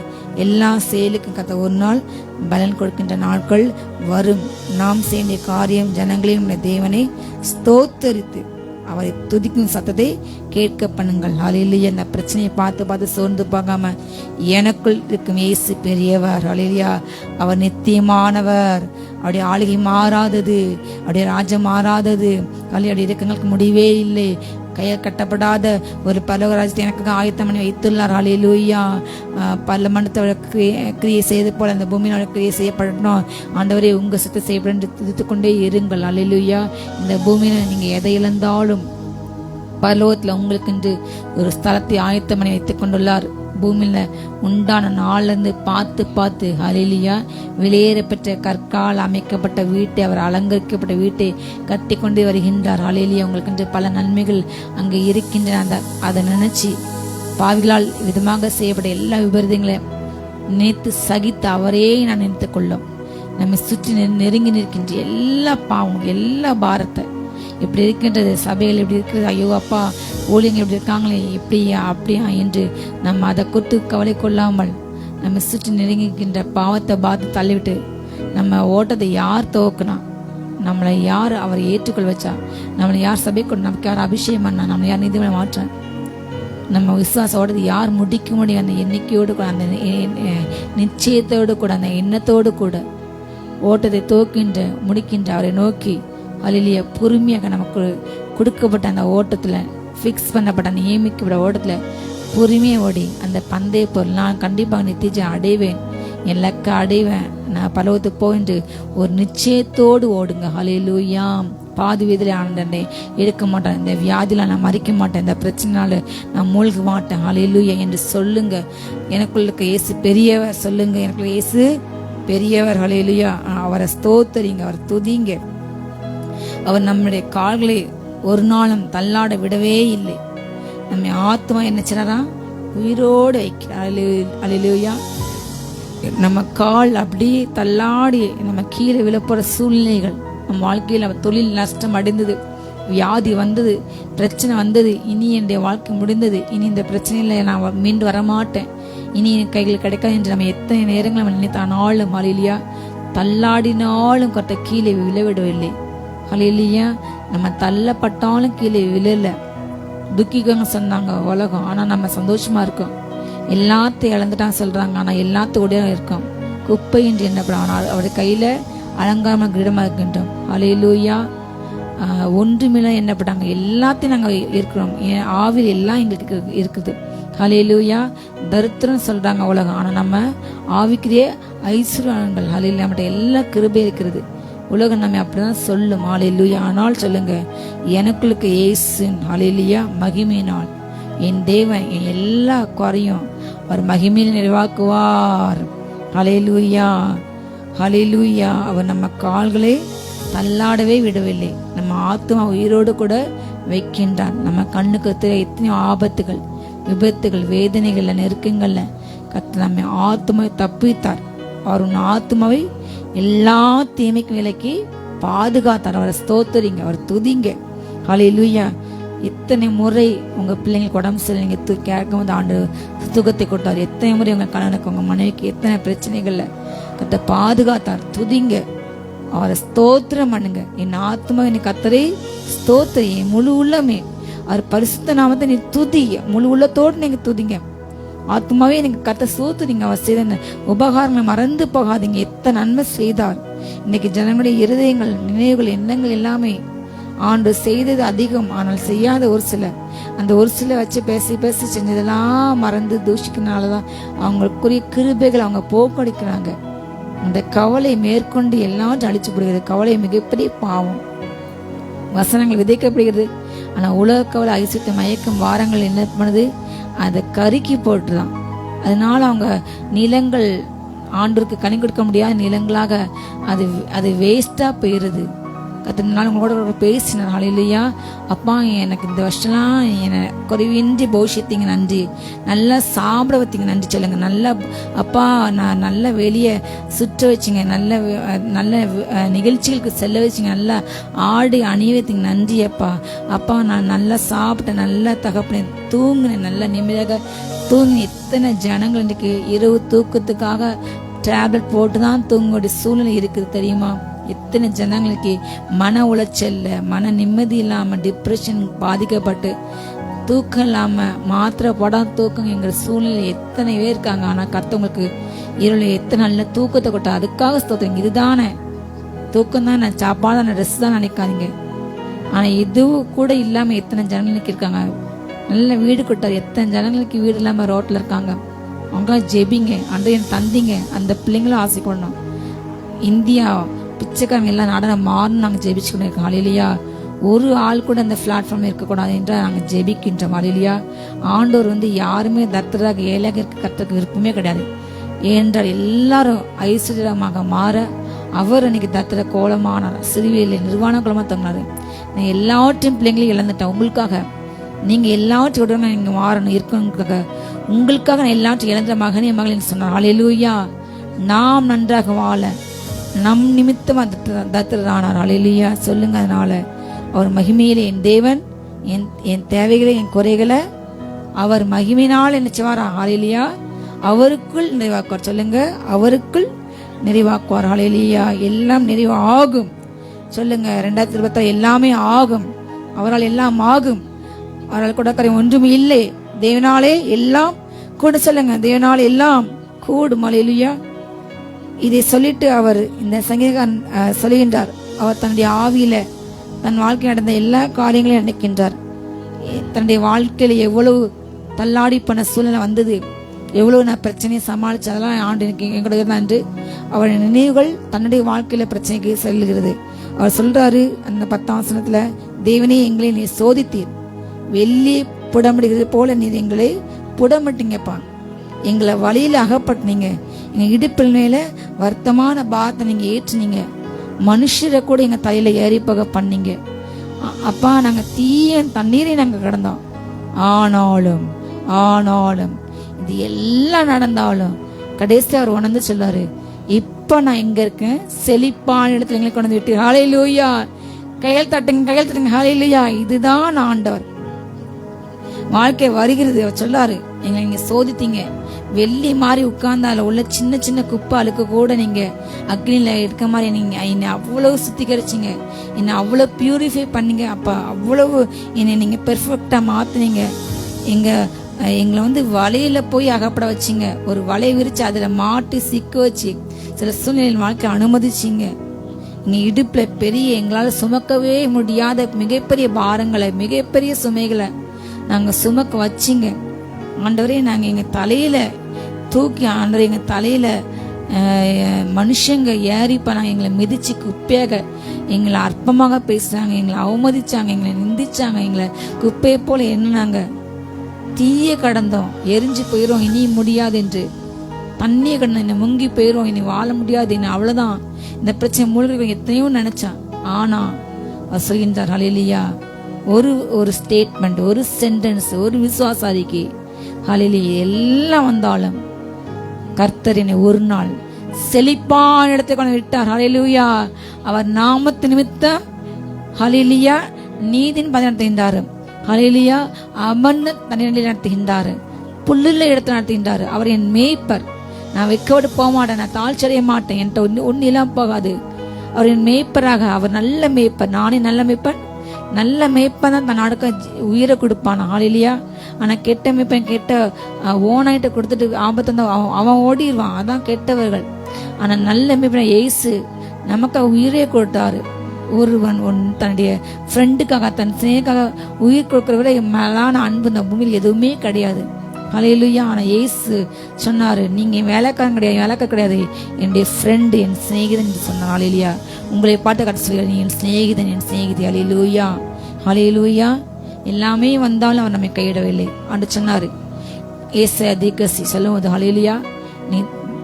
எல்லா செயலுக்கும் கர்த்தர் ஒரு நாள் பலன் கொடுக்கின்ற நாட்கள் வரும். நாம் செய்ய காரியம் ஜனங்களையும் தேவனை ஸ்தோத்தரித்து அவரை துதிக்கும் சத்தத்தை கேட்க பண்ணுங்கள். ஹல்லேலூயா. இந்த பிரச்சனையை பார்த்து சோர்ந்து பார்க்காம எனக்குள் இருக்கும் இயேசு பெரியவர். ஹல்லேலூயா. அவர் நித்தியமானவர். அவருடைய ஆளுகை மாறாதது, அவருடைய ராஜ்யம் மாறாதது. அவருடைய இறக்கங்களுக்கு முடிவே இல்லை. கையில் கட்டப்படாத ஒரு பரலோகராஜ்யத்தை எனக்கு ஆயத்தம் பண்ணி வைத்துள்ளார். ஹல்லேலூயா. பரலமண்டலத்தோட கிரியை செய்து போல அந்த பூமியோட கிரியை செய்யப்படணும். ஆண்டவரே உங்க சித்தம் செய்யப்படும் துதித்து கொண்டே இருங்கள். ஹல்லேலூயா. இந்த பூமியில நீங்க எதை இழந்தாலும் பரலோகத்துல உங்களுக்கு என்று ஒரு ஸ்தலத்தை ஆயத்தம் பண்ணி வைத்துக் கொண்டுள்ளார். பூமியில உண்டான நாள்ல பார்த்து ஹல்லேலூயா வெளியேறப்பட்ட கற்கால் அமைக்கப்பட்ட வீட்டை, அவர் அலங்கரிக்கப்பட்ட வீட்டை கட்டி கொண்டு வருகின்றார். ஹல்லேலூயா. உங்களுக்கு பல நன்மைகள் அங்கே இருக்கின்றன. அதை நினைச்சு பாவிகளால் விதமாக செய்யப்பட்ட எல்லா விபரீதங்களை நினைத்து சகித்து அவரே நான் நினைத்துக் கொள்ளும். நம்ம சுற்றி நெருங்கி நிற்கின்ற எல்லா பாவம், எல்லா பாரத்தை இப்படி இருக்கின்றது, சபைகள் இப்படி இருக்குது, ஐயோ அப்பா ஊழியங்க இப்படி இருக்காங்களே, எப்படியா அப்படியா என்று நம்ம அதை குறித்து கவலை கொள்ளாமல் நம்ம சுற்றி நெருங்கிக்கின்ற பாவத்தை பார்த்து தள்ளிவிட்டு நம்ம ஓட்டத்தை யார் துவக்குனா, நம்மளை யார் அவர் ஏற்றுக்கொள் வச்சா, நம்மளை யார் சபை கொண்டு நமக்கு யார் அபிஷேகம் பண்ணா, நம்மளை யார் நீதிமன்றம் மாற்ற, நம்ம விசுவாச ஓட்டத்தை யார் முடிக்க முடியும், அந்த எண்ணிக்கையோடு கூட, அந்த நிச்சயத்தோடு கூட, அந்த எண்ணத்தோடு கூட ஓட்டத்தை துவக்கின்ற முடிக்கின்ற அவரை நோக்கி அல்லேலூயா பொறுமையாக நமக்கு கொடுக்கப்பட்ட அந்த ஓட்டத்துல, ஃபிக்ஸ் பண்ணப்பட்ட நியமிக்கப்பட்ட ஓட்டத்துல பொறுமையை ஓடி அந்த பந்தய பொருள் நான் கண்டிப்பாக நித்தியம் அடைவேன், என் லக்க அடைவேன், நான் பரலோகத்துக்கு போயின்று ஒரு நிச்சயத்தோடு ஓடுங்க. ஹல்லேலூயா. பாதி வீதியில ஆனந்தனை எடுக்க மாட்டேன், இந்த வியாதியில நான் மறிக்க மாட்டேன், இந்த பிரச்சனைனால நான் மூழ்க மாட்டேன். ஹல்லேலூயா என்று சொல்லுங்க. எனக்குள்ள இயேசு பெரியவர் சொல்லுங்க. எனக்குள்ள இயேசு பெரியவர். ஹல்லேலூயா. அவரை ஸ்தோத்தரிங்க, அவர் துதிங்க. அவர் நம்முடைய கால்களை ஒரு நாளும் தள்ளாட விடவே இல்லை. நம்ம ஆத்மா என்ன செய்யறா உயிரோடு வைக்கிறார். அல்லேலூயா. நம்ம கால் அப்படியே தள்ளாடி நம்ம கீழே விழப்போற சூழ்நிலைகள், நம்ம வாழ்க்கையில் தொழில் நஷ்டம் அடைந்தது, வியாதி வந்தது, பிரச்சனை வந்தது, இனி என்னுடைய வாழ்க்கை முடிந்தது, இனி இந்த பிரச்சனையில நான் மீண்டு வரமாட்டேன், இனி என் கைகள் கிடைக்காது என்று நம்ம எத்தனை நேரங்கள் நம்ம நினைத்தானாலும் அல்லேலூயா தள்ளாடினாலும் கட்ட கீழே விழவிடவில்லை. ஹல்லேலூயா. நம்ம தள்ளப்பட்டாலும் கீழே விழல. துக்கிக்கங்க சொன்னாங்க உலகம், ஆனா நம்ம சந்தோஷமா இருக்கோம். எல்லாத்தையும் இழந்துட்டான் சொல்றாங்க, ஆனா எல்லாத்தோட இருக்கோம். குப்பை என்று என்னப்படும், ஆனால் அவருடைய கையில அலங்காரமான கிரீடமா இருக்கின்றோம். ஹல்லேலூயா. ஒன்றுமில்ல என்னப்பட்டாங்க, எல்லாத்தையும் நாங்க இருக்கிறோம், ஆவில் எல்லாம் எங்களுக்கு இருக்குது. ஹல்லேலூயா. தரித்திரம் சொல்றாங்க உலகம், ஆனா நம்ம ஆவிக்குரிய ஐஸ்வர்யங்கள். ஹல்லேலூயா. நம்மகிட்ட எல்லா கிருபை இருக்கிறது. உலகம் நம்ம அப்படிதான் சொல்லும். ஹல்லேலூயா. ஆனால் சொல்லுங்க, எனக்குள்ளுக்கு இயேசுவின் ஹல்லேலூயா மகிமையினால் என் தேவன் என் எல்லா குறையும் அவர் மகிமையில் நிறைவாக்குவார். ஹல்லேலூயா. ஹல்லேலூயா. அவர் நம்ம கால்களை தள்ளாடவே விடவில்லை, நம்ம ஆத்மா உயிரோடு கூட வைக்கின்றார். நம்ம கண்ணுக்கு எத்தனையோ ஆபத்துகள், விபத்துகள், வேதனைகள்ல, நெருக்கங்கள்ல கர்த்தர் நம்ம ஆத்மாவை தப்பித்தார். அவர் உன் ஆத்மாவை எல்லா தீமைக்கு விலக்கி பாதுகாத்தார். அவரை ஸ்தோத்தரிங்க, அவர் துதிங்க. ஹல்லேலூயா. எத்தனை முறை உங்க பிள்ளைங்களுக்கு உடம்பு சரியில்லைங்க கேட்கும் போது ஆண்டு சுகத்தை கொடுத்தார். எத்தனை முறை உங்க கணவனுக்கு உங்க மனைவிக்கு எத்தனை பிரச்சனைகள்ல கர்த்தர் பாதுகாத்தார். துதிங்க, அவரை ஸ்தோத்திரம் பண்ணுங்க. என் ஆத்மா என்னை கர்த்தரை ஸ்தோத்திரி, என் முழு உள்ளமே அவர் பரிசுத்த நாமத்தை நீ துதி, முழு உள்ளத்தோடு நீங்க துதிங்க. ஆத்மாவே நீங்க கத்த சோத்துறீங்க. அவர் செய்த உபகாரங்களை மறந்து போகாதீங்க. எத்தனை நன்மை செய்தார். இன்னைக்கு ஜனங்களுடைய இருதயங்கள், நினைவுகள், எண்ணங்கள் எல்லாமே ஆண்டு செய்தது அதிகம், ஆனால் செய்யாத ஒரு சிலர். அந்த ஒரு சில வச்சு பேசி பேசி செஞ்சதெல்லாம் மறந்து தூஷிக்கிறதுனாலதான் அவங்களுக்குரிய கிருபைகள் அவங்க போக்கடிக்கிறாங்க. அந்த கவலை மேற்கொண்டு எல்லாரும் அழிச்சு போடுகிறது. கவலை மிகப்பெரிய பாவம். வசனங்கள் விதைக்கப்படுகிறது. ஆனா உலக கவலை, ஐசித்த மயக்கம், வாரங்கள் என்ன பண்ணுது? அதை கருக்கி போட்டுதான். அதனால அவங்க நிலங்கள் ஆண்டிற்கு கனி கொடுக்க முடியாத நிலங்களாக அது வேஸ்டா போயிருது. கத்தனால உங்களோட பேசினார். ஹல்லேலூயா. அப்பா, எனக்கு இந்த வருஷம்லாம் என்னை குறைவின்றி போஷித்தீங்க, நன்றி. நல்லா சாப்பிட வச்சிங்க, நன்றி சொல்லுங்க. நல்லா அப்பா, நான் நல்ல வெளியே சுற்ற வச்சிங்க, நல்ல நிகழ்ச்சிகளுக்கு செல்ல வச்சிங்க, நல்லா ஆடு அணிய வைத்தீங்க, நன்றி அப்பா. அப்பா, நான் நல்லா சாப்பிட்டேன், நல்லா தகப்பனேன், தூங்கினேன், நல்லா நிம்மதியாக தூங்கி. எத்தனை ஜனங்கள் இன்றைக்கு இரவு தூக்கத்துக்காக டேப்லெட் போட்டு தான் தூங்கக்கூடிய சூழ்நிலை இருக்குது தெரியுமா? எத்தனை ஜனங்களுக்கு மன உளைச்சல்ல, மன நிம்மதி இல்லாம, டிப்ரெஷன் பாதிக்கப்பட்டு தூக்கம் இல்லாம, மாத்திரை போடாம தூக்கம் எங்க சூழ்நிலை எத்தனை பேர் இருக்காங்க. ஆனா கர்த்தவங்களுக்கு இருள எத்தனை நல்ல தூக்கத்தை கொட்ட. அதுக்காக ஸ்தோத்திரம். இதுதானே தூக்கம் தானே, சாப்பாடு ட்ரெஸ் தான் நினைக்காதீங்க. ஆனா இதுவும் கூட இல்லாம எத்தனை ஜனங்களுக்கு இருக்காங்க. நல்ல வீடு கொட்டார். எத்தனை ஜனங்களுக்கு வீடு இல்லாம ரோட்ல இருக்காங்க. அவங்க ஜெபிங்க, அன்றைய தந்திங்க. அந்த பிள்ளைங்களும் ஆசைப்படணும். இந்தியா பிச்சைக்காரங்க எல்லாம் நாட மாறணும். நாங்கள் ஜெபிச்சுக்கணும் இருக்கோம். ஹல்லேலூயா. ஒரு ஆள் கூட அந்த பிளாட்ஃபார்ம் இருக்கக்கூடாது என்றால் நாங்கள் ஜெபிக்கின்றோம். ஹல்லேலூயா. ஆண்டவர் யாருமே தரித்திரராக ஏழையாக இருக்க கர்த்தருக்கு விருப்பமே கிடையாது. ஏனென்றால் எல்லாரும் ஐஸ்வர்யமாக மாற அவர் அன்னைக்கு தரித்திர கோலமானார். சிறுவையில் நிர்வாண கோலமா தங்கினாரு. நான் எல்லாவற்றையும் பிள்ளைங்களையும் இழந்துட்டேன். உங்களுக்காக நீங்க எல்லாவற்றையும் நீங்க மாறணும் இருக்கணுக்காக, உங்களுக்காக நான் எல்லாவற்றையும் இழந்த மகனே மகளின் சொன்னார். ஹல்லேலூயா. நாம் நன்றாக வாழ நம் நிமித்தமா தத்திரரானார். ஹல்லேலூயா. சொல்லுங்க. அதனால அவர் மகிமையிலே என் தேவன் என் தேவைகளை, என் குறைகளை அவர் மகிமையினால் என்ன செய்வாரா? ஹல்லேலூயா. அவருக்குள் நிறைவாக்குவார். சொல்லுங்க. அவருக்குள் நிறைவாக்குவார். ஹல்லேலூயா. எல்லாம் நிறைவு ஆகும். சொல்லுங்க. 2026 எல்லாமே ஆகும். அவரால் எல்லாம் ஆகும். அவரால் கூட காரியம் ஒன்றும் இல்லை. தேவனாலே எல்லாம் கூட. சொல்லுங்க. தேவனாலே எல்லாம் கூடும். ஹல்லேலூயா. இதை சொல்லிட்டு அவர் இந்த சங்கீதக்காரன் சொல்லுகின்றார். அவர் தன்னுடைய ஆவியில தன் வாழ்க்கையில் நடந்த எல்லா காரியங்களையும் நினைக்கின்றார். தன்னுடைய வாழ்க்கையில எவ்வளவு தள்ளாடி பண்ண சூழ்நிலை வந்தது, எவ்வளவு நான் பிரச்சனையை சமாளிச்சு, அதெல்லாம் ஆண்டு எங்கூட இருந்தா என்று அவருடைய நினைவுகள் தன்னுடைய வாழ்க்கையில பிரச்சனைக்கு செல்லுகிறது. அவர் சொல்றாரு அந்த 10ஆம் வசனத்துல, தேவனே எங்களை நீ சோதித்தீர், வெள்ளி புடமிடுகிறது போல நீர் எங்களை புடமிட்டீங்கப்பா. எங்களை வழியில அகப்பட்டீங்க. எங்க இடுப்பில் மேல வருத்தமான பாரத்தை நீங்க ஏற்றுனீங்க. மனுஷரை கூட எங்க தலையில ஏறிப்பக பண்ணீங்க. அப்பா, நாங்க தீய தண்ணீரை நாங்க கடந்தோம். ஆனாலும் இது எல்லாம் நடந்தாலும் கடைசி அவர் உணர்ந்து சொல்லாரு, இப்ப நான் எங்க இருக்கேன்? செழிப்பான இடத்துல எங்களை கொண்டு விட்டு. ஹல்லேலூயா. கையில் தட்டுங்க. ஹல்லேலூயா. இதுதான் ஆண்டவர். வாழ்க்கை வருகிறது. அவர் சொல்லாரு, எங்களை நீங்க சோதித்தீங்க. வெள்ளி மாதிரி உட்கார்ந்து அதுல உள்ள சின்ன சின்ன குப்பை அழுக்க கூட நீங்க அக்னியில இருக்க மாதிரி நீங்க என்னை அவ்வளவு சுத்திகரிச்சிங்க, என்னை அவ்வளவு பியூரிஃபை பண்ணீங்க. அப்ப அவ்வளவு என்னை நீங்க பெர்ஃபெக்டா மாத்துனீங்க. எங்களை வலையில போய் அகப்பட வச்சிங்க. ஒரு வலை விரிச்சு அதுல மாட்டி சிக்க வச்சு சில சூழ்நிலையில் வாழ்க்கை அனுமதிச்சிங்க. எங்க இடுப்புல பெரிய, எங்களால சுமக்கவே முடியாத மிகப்பெரிய பாரங்களை, மிகப்பெரிய சுமைகளை நாங்க சுமக்க வச்சிங்க. ஆண்டவரே, நாங்க எங்க தலையில தூக்கி, ஆண்டவரே எங்க தலையில மனுஷங்க ஏறிப்ப நாங்க எங்களை மிதிச்சு குப்பையாக எங்களை அற்பமாக பேசுறாங்க, எங்களை அவமதிச்சாங்க, எங்களை நிந்திச்சாங்க, எங்களை குப்பையை போல எண்ணினாங்க. தீய கடந்தோம், எரிஞ்சு போயிரும், இனி முடியாது என்று. தண்ணிய கடந்தோம், என்னை முங்கி போயிரும், இனி வாழ முடியாது, என்ன அவ்வளவுதான், இந்த பிரச்சனை மூழ்கி எத்தனையோ நினைச்சான். ஆனா சொல்கின்றார், ஹல்லேலூயா, ஒரு ஸ்டேட்மெண்ட், ஒரு சென்டென்ஸ், ஒரு விசுவாசாரிக்கு ஹல்லேலூயா எல்லாம் வந்தாலும் கர்த்தர் என்னை ஒரு நாள் செழிப்பான இடத்தை கொண்டு விட்டார். ஹல்லேலூயா. அவர் நாமத்து நிமித்தம் ஹல்லேலூயா நீதின் பதவி நடத்துகின்றாரு. ஹல்லேலூயா. அமர்ந்த தண்ணீரில் நடத்துகின்றாரு, புல்லுள்ள இடத்தை நடத்துகின்றாரு. அவர் என் மேய்ப்பர், நான் வெட்கப்பட்டு போக மாட்டேன், நான் தாழ்ச்சடைய மாட்டேன், என்கிட்ட ஒன்னு இல்லாம போகாது. அவர் என் மேய்ப்பராக, அவர் நல்ல மேய்ப்பர். நானே நல்ல மேய்ப்பன். நல்ல மேய்ப்பன் தான் தன் நாடுக்க உயிரை கொடுப்பான். ஹல்லேலூயா. ஆனா கெட்ட மீட்பன் கெட்ட ஓனாயிட்ட கொடுத்துட்டு ஆபத்து வந்தா அவன் ஓடிடுவான். அதான் கெட்டவர்கள். ஆனா நல்ல மீட்பன் இயேசு நமக்கு உயிரே கொடுத்தாரு. ஒருவன் தன்னுடைய ஃப்ரெண்டுக்காக தன் ஸ்நேகாக உயிர் கொடுக்கிற விட மேலான அன்பு இந்த பூமியில் எதுவுமே கிடையாது. ஹல்லேலூயா. ஆனா இயேசு சொன்னாரு, நீங்க வேலைக்காரன் கிடையாது, வேலைக்கார கிடையாது, என்னுடைய ஃப்ரெண்டு, என் சிநேகிதன் என்று சொன்னார். ஹல்லேலூயா. உங்களை பாட்டு கட்ட சொல்லி, நீ என் சிநேகிதன், என் சிநேகிதி. ஹல்லேலூயா, ஹல்லேலூயா. எல்லாமே வந்தாலும் அவர் நம்மை கையிடவில்லை என்று சொன்னாரு. ஏசாயா தீர்க்கதரிசி சொல்லும்போது, ஹல்லேலூயா, நீ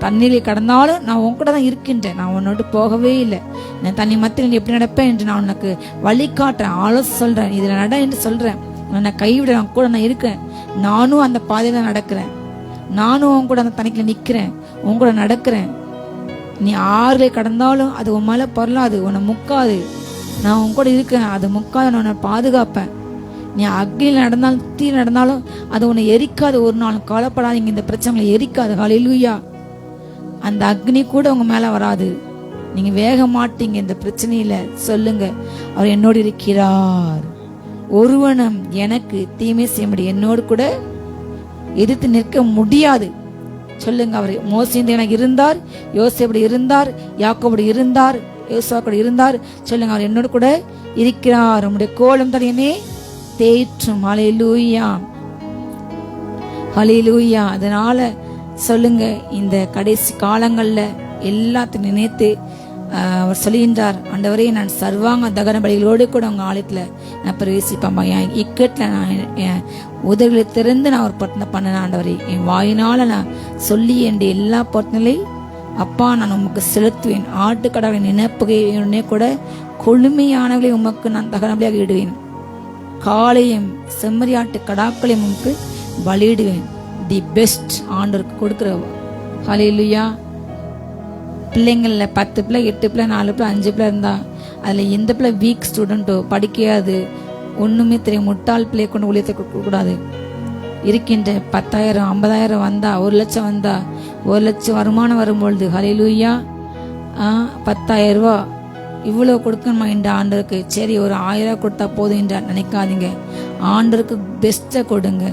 தண்ணீரை கடந்தாலும் நான் உன் கூட தான் இருக்கின்றேன், நான் உன்னோட்டு போகவே இல்லை, நான் தண்ணி மத்தியில் எப்படி நடப்பேன் என்று நான் உனக்கு வழி காட்டுறேன், ஆலோசனை சொல்றேன், இதுல நட என்று சொல்றேன், உன்னை கைவிட கூட நான் இருக்கேன், நானும் அந்த பாதையில நடக்கிறேன், நானும் உன் கூட அந்த தண்ணிக்குள்ள நிக்கிறேன், உன் கூட நடக்கிறேன். நீ ஆறுல கடந்தாலும் அது உன் மேல பொருளாது, உன்னை முக்காது, நான் உன் கூட இருக்கேன், அது முக்காது, நான் உன்னை பாதுகாப்பேன். நீ அக்னியில் நடந்தாலும் தீ நடந்தாலும் அது உன்னை எரிக்காது, ஒரு நாள் கவலைப்படாதீங்க, இந்த பிரச்சனைகளை எரிக்காது. ஹல்லேலூயா. அந்த அக்னி கூட உங்க மேல வராது, நீங்க வேக மாட்டீங்க இந்த பிரச்சனையில. சொல்லுங்க, அவர் என்னோடு இருக்கிறார், ஒருவனும் எனக்கு தீமை செய்ய முடியும், என்னோடு கூட எதிர்த்து நிற்க முடியாது. சொல்லுங்க, அவர் மோசேயோடு எனக்கு இருந்தார், யோசேப்போடு இருந்தார், யாக்கோபோடு இருந்தார், யோசுவாவோடு இருந்தார். சொல்லுங்க, அவர் என்னோடு கூட இருக்கிறார், உம்முடைய கோலம் தடையனே தேற்றும். ஹல்லேலூயா, ஹல்லேலூயா. அதனால சொல்லுங்க, இந்த கடைசி காலங்கள்ல எல்லாத்தையும் நினைத்து அவர் சொல்லுகின்றார், ஆண்டவரே, நான் சர்வாங்க தகன பலிகளோடு கூட உங்க ஆலயத்துல நான் பிரவேசிப்பேன், என் இக்கட்ல நான் என் உதவிகளை திறந்து நான் ஒரு பொருத்தனை பண்ணேன். ஆண்டவரே, என் வாயினால நான் சொல்லி என் எல்லா பொருத்தனை அப்பா நான் உமக்கு செலுத்துவேன். ஆட்டுக்கடாவை நினைப்புகையுடனே கூட கொழுமையானவர்களை உமக்கு நான் தகனபலியாக இடுவேன். காளையும் செம்மறியாட்டு கடாக்களையும் உமக்கு பலியிடுவேன். தி பெஸ்ட் ஆண்டவருக்கு கொடுக்கிற. ஹல்லேலூயா. பிள்ளைங்கள்ல 10 பிள்ளை, 8 பிள்ளை, 4 பிள்ளை, 5 பிள்ளை இருந்தா அதுல எந்த பிள்ளை வீக் ஸ்டூடெண்டோ, படிக்காது, ஒண்ணுமே தெரியும், முட்டாள் பிள்ளையை கொண்டு ஊழியத்தை கூடாது. இருக்கின்ற 10,000 50,000 வந்தா, 1 லட்சம் வந்தா, 1 லட்சம் வருமானம் வரும்பொழுது ஹல்லேலூயா, 10,000 ரூபா இவ்வளவு கொடுக்கணுமா இந்த ஆண்டருக்கு? சரி, ஒரு 1000 கொடுத்தா போதும் என்று நினைக்காதீங்க. ஆண்டருக்கு பெஸ்ட்டை கொடுங்க.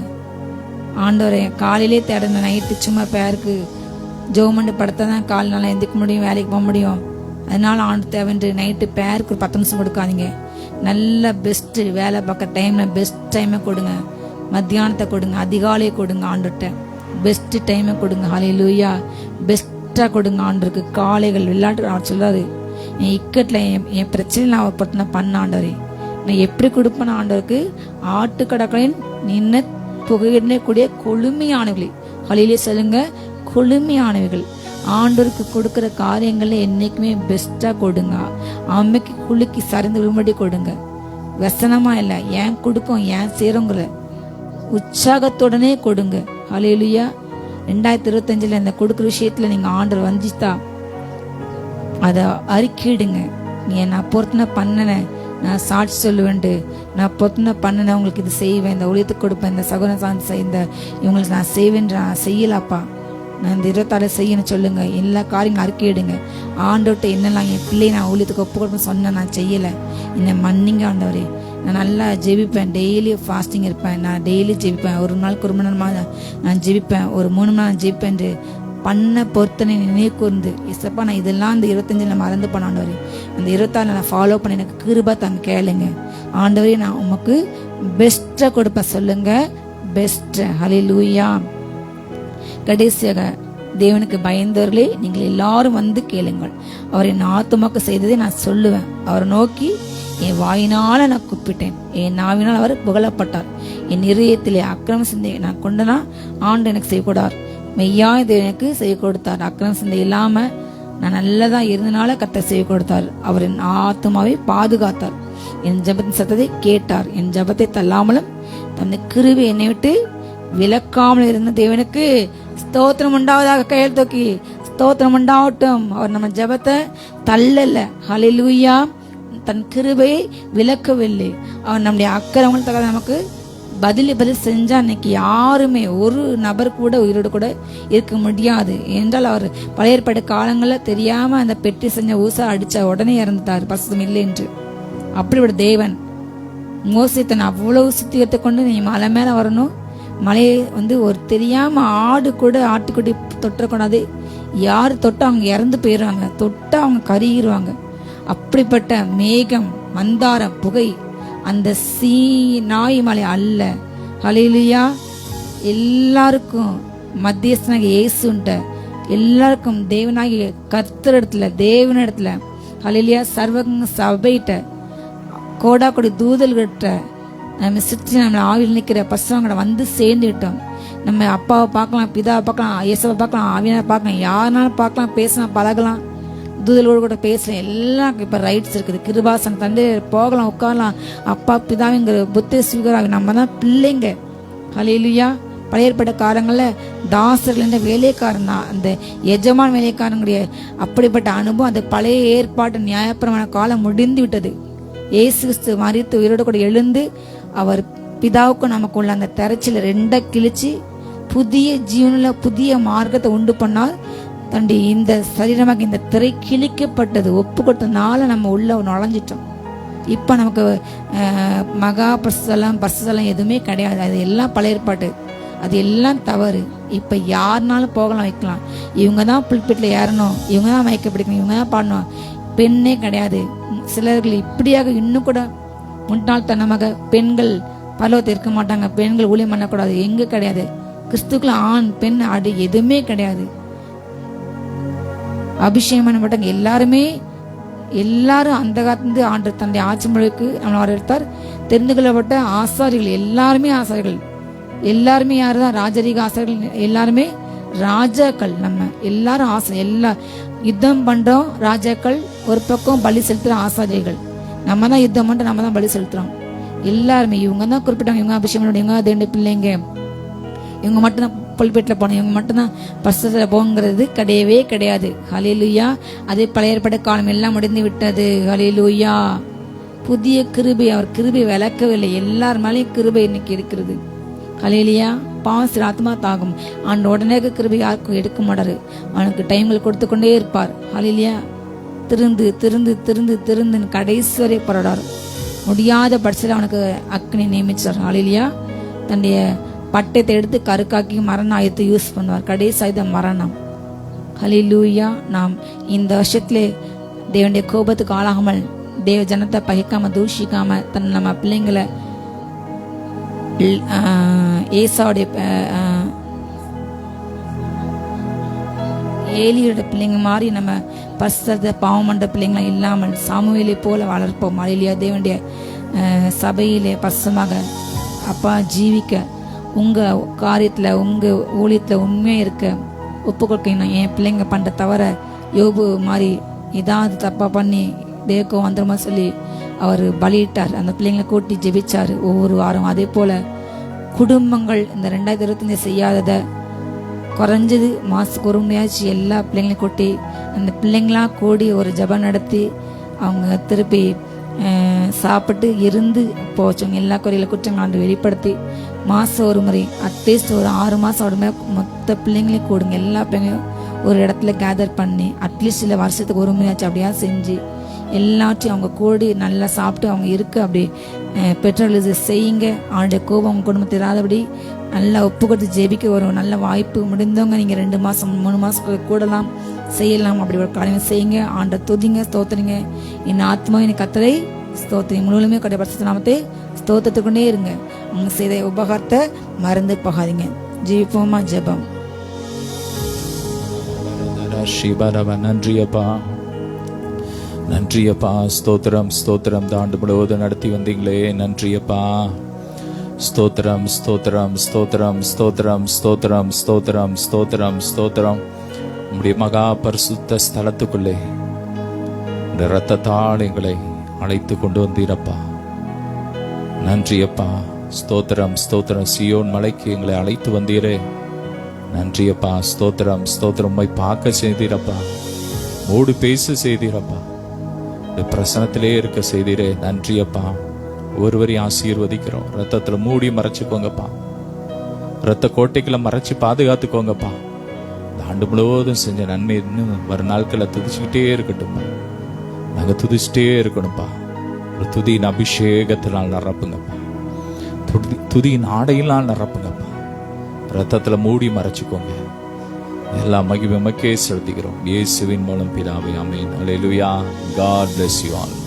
ஆண்டவரே, காலையிலே தேடுங்க, நைட்டு சும்மா பேருக்கு ஜோமண்டு படுத்தா தான் கால் நாளா எந்திக்க முடியும், வேலைக்கு போக முடியும். அதனால ஆண்டு தேவைன்று நைட்டு பேருக்கு ஒரு 10 நிமிஷம் கொடுக்காதீங்க. நல்ல பெஸ்ட் வேலை பார்க்க டைம்ல பெஸ்ட் டைமை கொடுங்க. மத்தியானத்தை கொடுங்க, அதிகாலையை கொடுங்க, ஆண்டுகிட்ட பெஸ்ட் டைமை கொடுங்க. ஹல்லேலூயா. பெஸ்டா கொடுங்க ஆண்டருக்கு. காலைகள் விளையாட்டு அவர் சொல்றாரு, என் இக்கட்ல என் பிரச்சனை நான் ஒரு பொருத்தனை பண்ண ஆண்டவரே, நான் எப்படி கொடுப்பேன் ஆண்டவருக்கு? ஆட்டுக்கடக்களின் நின்ன புகையிடனே கூடிய கொழுமையானவர்களே. ஹல்லேலூயா சொல்லுங்க, கொழுமையானவர்கள். ஆண்டவருக்கு கொடுக்கிற காரியங்கள்ல என்னைக்குமே பெஸ்டா கொடுங்க. அம்மைக்கு குலுக்கி சரிந்து விழும்படி கொடுங்க. வசனமா இல்ல, ஏன் கொடுக்கும், ஏன் சேருங்கிற உற்சாகத்துடனே கொடுங்க. ஹல்லேலூயா. 2025 இந்த கொடுக்குற விஷயத்துல நீங்க ஆண்டவர் வஞ்சித்தா அத அறிக்கையிடுங்க. நான் பொருத்தனை பண்ணினேன், நான் சாட்சி சொல்லுவேன், நான் பொருத்தனை பண்ணினேன், உங்களுக்கு இது செய்வேன், இந்த ஊழியத்துக்கு கொடுப்பேன், இந்த சகோதர சாந்தி இந்த இவங்களுக்கு நான் செய்வேன், நான் செய்யலாப்பா, நான் இந்த 26 செய்யணும் சொல்லுங்க. எல்லா காரியங்களும் அறிக்கையிடுங்க. ஆண்டவர்கிட்ட என்னெல்லாம் என் பிள்ளை நான் ஊழியத்துக்கு ஒப்பு கொடுப்பேன் சொன்னேன், நான் செய்யலை, என்னை மன்னிங்க ஆண்டவரே. நான் நல்லா ஜெபிப்பேன், டெய்லி ஃபாஸ்டிங் இருப்பேன், நான் டெய்லி ஜெபிப்பேன், ஒரு நாளுக்கு 1 மணி நேரமாக நான் ஜெபிப்பேன், ஒரு 3 மணி நேரம் ஜெபிப்பேன் பண்ண பொருத்தனை நினைவு கூர்ந்து, இசப்பா நான் இதெல்லாம் அந்த 25 மறந்து பண்ண ஆண்டவரே, அந்த 26 நான் ஃபாலோ பண்ணி எனக்கு கிருபா தாங்க கேளுங்க ஆண்டவரே. நான் உமக்கு பெஸ்ட்டை கொடுப்பேன் சொல்லுங்க, பெஸ்ட். ஹல்லேலூயா. கடைசியாக தேவனுக்கு பயந்தவர்களே, நீங்கள் எல்லாரும் வந்து கேளுங்கள், அவர் என் ஆத்துமாக்கு செய்ததை நான் சொல்லுவேன். அவரை நோக்கி என் வாயினால நான் கூப்பிட்டேன், என் நாவினால் அவர் புகழப்பட்டார். என் இதயத்திலே அக்கிரம சிந்தை நான் கொண்டனா ஆண்டு எனக்கு செய்யக்கூடார். மெய்யா இது எனக்கு செய்ய கொடுத்தார். அக்கிரம சிந்தை இல்லாம நான் நல்லதா இருந்தனால கர்த்தர் செய்ய கொடுத்தார். அவர் என் ஆத்துமாவை பாதுகாத்தார். என் ஜெபத்தின் சத்தத்தை கேட்டார். என் ஜெபத்தை தள்ளாமலும் தன்னை கிருபை என்னை விட்டு விலக்காமல் இருந்த தேவனுக்கு ஸ்தோத்திரம் உண்டாவதாக. கையில் தூக்கி ஸ்தோத்திரம் உண்டாவட்டும். அவர் நம்ம ஜெபத்தை தள்ளல. ஹல்லேலூயா. தன் கிருபையை விலக்கவில்லை. அவர் நம்முடைய அக்கிரமங்கள் தக்க நமக்கு பதில் செஞ்சா இன்னைக்கு யாருமே ஒரு நபர் கூட உயிரோடு கூட இருக்க முடியாது. என்றால் அவர் பழைய ஏற்பாடு காலங்களில் தெரியாம அந்த பெட்டி செஞ்ச ஊசா அடிச்ச உடனே இறந்துட்டார், பரிசுத்தம் இல்லை என்று. அப்படிப்பட்ட தேவன் மோசே தன் அவ்வளவு சுத்திகரித்து கொண்டு நீ மலை மேல வரணும், மலையை வந்து ஒரு தெரியாம ஆடு கூட ஆட்டுக்குட்டி தொட்டக்கூடாது. யார் தொட்டா அவங்க இறந்து போயிடுவாங்க, தொட்டா அவங்க கருகிடுவாங்க. அப்படிப்பட்ட மேகம், மந்தாரம், புகை அந்த நாய் மலை அல்ல. ஹல்லேலூயா. எல்லாருக்கும் மத்தியஸ்தனாகிய இயேசுன்ட்ட, எல்லாருக்கும் தேவனாகிய கர்த்தரிடத்துல, தேவனிடத்துல, ஹல்லேலூயா, சர்வங்க சபையிட்ட, கோடா கொடி தூதல்கிட்ட நம்ம சுற்றி நம்ம ஆவியில் நிற்கிற பசங்களை வந்து சேர்ந்துக்கிட்டோம். நம்ம அப்பாவை பார்க்கலாம், பிதாவை பார்க்கலாம், இயேசுவை பார்க்கலாம், ஆவியனை பார்க்கலாம், யாருனாலும் பார்க்கலாம், பேசலாம், பழகலாம், தூதலோடு கூட பேசலாம். எல்லாம் இப்போ ரைட்ஸ் இருக்குது. கிருபாசன் தந்தை போகலாம், உட்காரலாம். அப்பா பிதாவிங்கிற புத்தி ஸ்வீகராக நம்ம தான் பிள்ளைங்க. ஹல்லேலூயா. பழைய ஏற்பாடு காலங்களில் தாசர்கள் என்ற வேலைக்காரன் தான், அந்த எஜமான வேலைக்காரங்களுடைய அப்படிப்பட்ட அனுபவம். அந்த பழைய ஏற்பாட்டு நியாயப்பிரமாண காலம் முடிந்து விட்டது. இயேசு கிறிஸ்து மரித்து உயிரோடு கூட எழுந்து அவர் பிதாவுக்கும் நமக்குள்ள அந்த திரைச்சில ரெண்டை கிழிச்சு புதிய ஜீவனில் புதிய மார்க்கத்தை உண்டு பண்ணால் தண்டி இந்த சரீரமாக இந்த திரை கிழிக்கப்பட்டது ஒப்பு கொடுத்தனால நம்ம உள்ள நுழைஞ்சிட்டோம். இப்போ நமக்கு மகா பரிசுத்தலம் எதுவுமே கிடையாது. அது எல்லாம் பழைய ஏற்பாட்டு, அது எல்லாம் தவறு. இப்போ யாருனாலும் போகலாம், வைக்கலாம். இவங்க தான் புல்பிட்டில் ஏறணும், இவங்க தான் மயக்க பிடிக்கணும், இவங்க தான் பாடணும், பெண்ணே கிடையாது. சிலர்கள் இப்படியாக இன்னும் கூட முட்டாள்தனமாக பெண்கள் பரலோகத்தை இருக்க மாட்டாங்க, பெண்கள் ஊழியம் பண்ணக்கூடாது, எங்க கிடையாது. கிறிஸ்துக்குள்ள ஆண் பெண் ஆடு எதுவுமே கிடையாது. அபிஷேகம் பண்ண மாட்டாங்க. எல்லாரும் அந்த காலத்து ஆண்டு தந்தை ஆட்சி மொழிக்கு நம்மளை வரவேற்றார். தெரிந்து கொள்ளப்பட்ட ஆசாரிகள் எல்லாருமே ஆசாரிகள், எல்லாருமே யாருதான் ராஜரீக ஆசாரிகள், எல்லாருமே ராஜாக்கள். நம்ம எல்லாரும் எல்லா யுத்தம் பண்றோம் ராஜாக்கள், ஒரு பக்கம் பலி செலுத்துற ஆசாரிகள். நம்ம தான் யுத்தம் பண்ணிட்டு நம்ம தான் பலி செலுத்துறோம். எல்லாருமே இவங்க தான் குறிப்பிட்டாங்க, இவங்க அபிஷேகம், இவங்க தேண்ட பிள்ளைங்க, இவங்க மட்டும்தான் புல்பேட்டில் போனோம், இவங்க மட்டும்தான் பரிசுத்தத்துல போங்கிறது கிடையவே கிடையாது. ஹல்லேலூயா. அதே பழைய ஏற்பாடு காலம் எல்லாம் முடிந்து விட்டது. ஹல்லேலூயா. புதிய கிருபை, அவர் கிருபை விளக்கவில்லை. எல்லார் மேலேயும் கிருபை இன்னைக்கு இருக்கிறது. ஹல்லேலூயா. பாவம் ஆத்மா தாகும். ஆண்டு உடனே கிருபை யாருக்கும் எடுக்க மாட்டாரு. அவனுக்கு டைம்கள் கொடுத்து கொண்டே இருப்பார். ஹல்லேலூயா. திருந்து திருந்து திருந்து திருந்து கடைசி வரை போராடார். முடியாத பட்சத்தில் அவனுக்கு அக்னி நியமிச்சார். ஹல்லேலூயா. தன்னுடைய பட்டத்தை எடுத்து கருக்காக்கி மரண ஆயத்தை யூஸ் பண்ணுவார். கடைசி ஆயுதம் மரணம். ஹல்லேலூயா. நாம் இந்த வருஷத்திலே தேவனுடைய கோபத்துக்கு ஆளாகாமல், தேவ ஜனத்தை பகைக்காம, தூஷிக்காம, நம்ம பிள்ளைங்களை ஏசாவுடைய ஏலியோட பிள்ளைங்க மாதிரி நம்ம பரிசுத்த பாவம் பண்ற பிள்ளைங்களா இல்லாமல் சாமுவேலை போல வளர்ப்போம். ஹல்லேலூயா. தேவனுடைய சபையிலே பரிசுத்தமாக அப்பா ஜீவிக்க, உங்க காரியத்துல உங்க ஊழியத்துல உண்மையா இருக்க ஒப்பு கொடுக்கணும். என் பிள்ளைங்க பண்ற தவிர யோபு மாதிரி ஏதாவது தப்பா பண்ணி தேவக்கோ வந்துருமா சொல்லி அவர் பலியிட்டார். அந்த பிள்ளைங்களை கூட்டி ஜெபிச்சாரு ஒவ்வொரு வாரம். அதே போல குடும்பங்கள் இந்த 2025 செய்யாததை குறைஞ்சது மாசத்துக்கு ஒரு முறையாச்சு எல்லா பிள்ளைங்களையும் கூட்டி அந்த பிள்ளைங்களா கூடி ஒரு ஜபம் நடத்தி அவங்க திருப்பி சாப்பிட்டு இருந்து போச்சவங்க எல்லா குறையில குற்றங்களாண்டு வெளிப்படுத்தி மாசம் ஒரு முறை அட்லீஸ்ட் ஒரு 6 மாசம் ஒரு முறை மொத்த பிள்ளைங்களையும் கூடுங்க. எல்லா பிள்ளைங்களையும் ஒரு இடத்துல கேதர் பண்ணி அட்லீஸ்ட் இல்லை வருஷத்துக்கு ஒரு முறையாச்சும் அப்படியா செஞ்சு எல்லாத்தையும் அவங்க கூடி நல்லா சாப்பிட்டு அவங்க இருக்கு அப்படி பெற்றோர்கள் இது செய்யுங்க. அவனுடைய கோபம் அவங்க குடும்பத்தில் இராதபடி நல்லா ஒப்பு கொடுத்து ஜெபிக்க ஒரு நல்ல வாய்ப்பு. முடிந்தவங்க நீங்கள் 2 மாதம் 3 மாதம் கூடலாம் செய்யலாம். அப்படி ஒரு காரியங்கள் செய்யுங்க. ஆண்ட துதிங்க, ஸ்தோத்திரிங்க. என் ஆத்மாவின் கத்தரை ஸ்தோத்திரி முழுவதுமே கடை பரிசுத்த நாமத்தை ஸ்தோத்திரத்துக்கொண்டே இருங்க. அவங்க செய்த உபகாரத்தை மறந்து போகாதீங்க. ஜெயிப்போமா? ஜெபம். நன்றியப்பா, நன்றியப்பா. ஸ்தோத்திரம் ஸ்தோத்திரம். ஆண்டு முழுவதும் நடத்தி வந்தீங்களே, நன்றியப்பா. ஸ்தோத்திரம் ஸ்தோத்திரம் ஸ்தோத்திரம் ஸ்தோத்திரம் ஸ்தோத்திரம் ஸ்தோத்திரம் ஸ்தோத்திரம் ஸ்தோத்திரம். உம்முடைய மகா பரிசுத்த ஸ்தலத்துக்குள்ளே இந்த இரத்தத்தால் எங்களை அழைத்து கொண்டு வந்தீரப்பா. நன்றியப்பா. ஸ்தோத்திரம் ஸ்தோத்திரம். சியோன் மலைக்கு எங்களை அழைத்து வந்தீரே, நன்றியப்பா. ஸ்தோத்திரம் ஸ்தோத்திரம். உம்மை பார்க்க செய்தீரப்பா, மூடு பேச செய்தீரப்பா, பிரசனத்திலே இருக்க செய்தீரே, நன்றியப்பா. ஒருவரையும் ஆசீர்வதிக்கிறோம். ரத்தத்துல மூடி மறைச்சுக்கோங்கப்பா, ரத்த கோட்டைக்குள்ள மறைச்சு பாதுகாத்துக்கோங்கப்பா. இந்த ஆண்டு முழுவதும் செஞ்ச நன்மை இன்னும் வரும் நாட்களை துதிச்சுக்கிட்டே இருக்கட்டும்ப்பா. நாங்க துதிச்சுட்டே இருக்கணும்ப்பா. ஒரு துதியின் அபிஷேகத்தினால் நிரப்புங்கப்பா, துதியின் ஆடையினால் நிரப்புங்கப்பா. ரத்தத்துல மூடி மறைச்சுக்கோங்க. எல்லா மகிமை மக்கே செலுத்துகிறோம். இயேசுவின் மூலம் பிதாவே, ஆமென். அல்லேலூயா. God bless you all.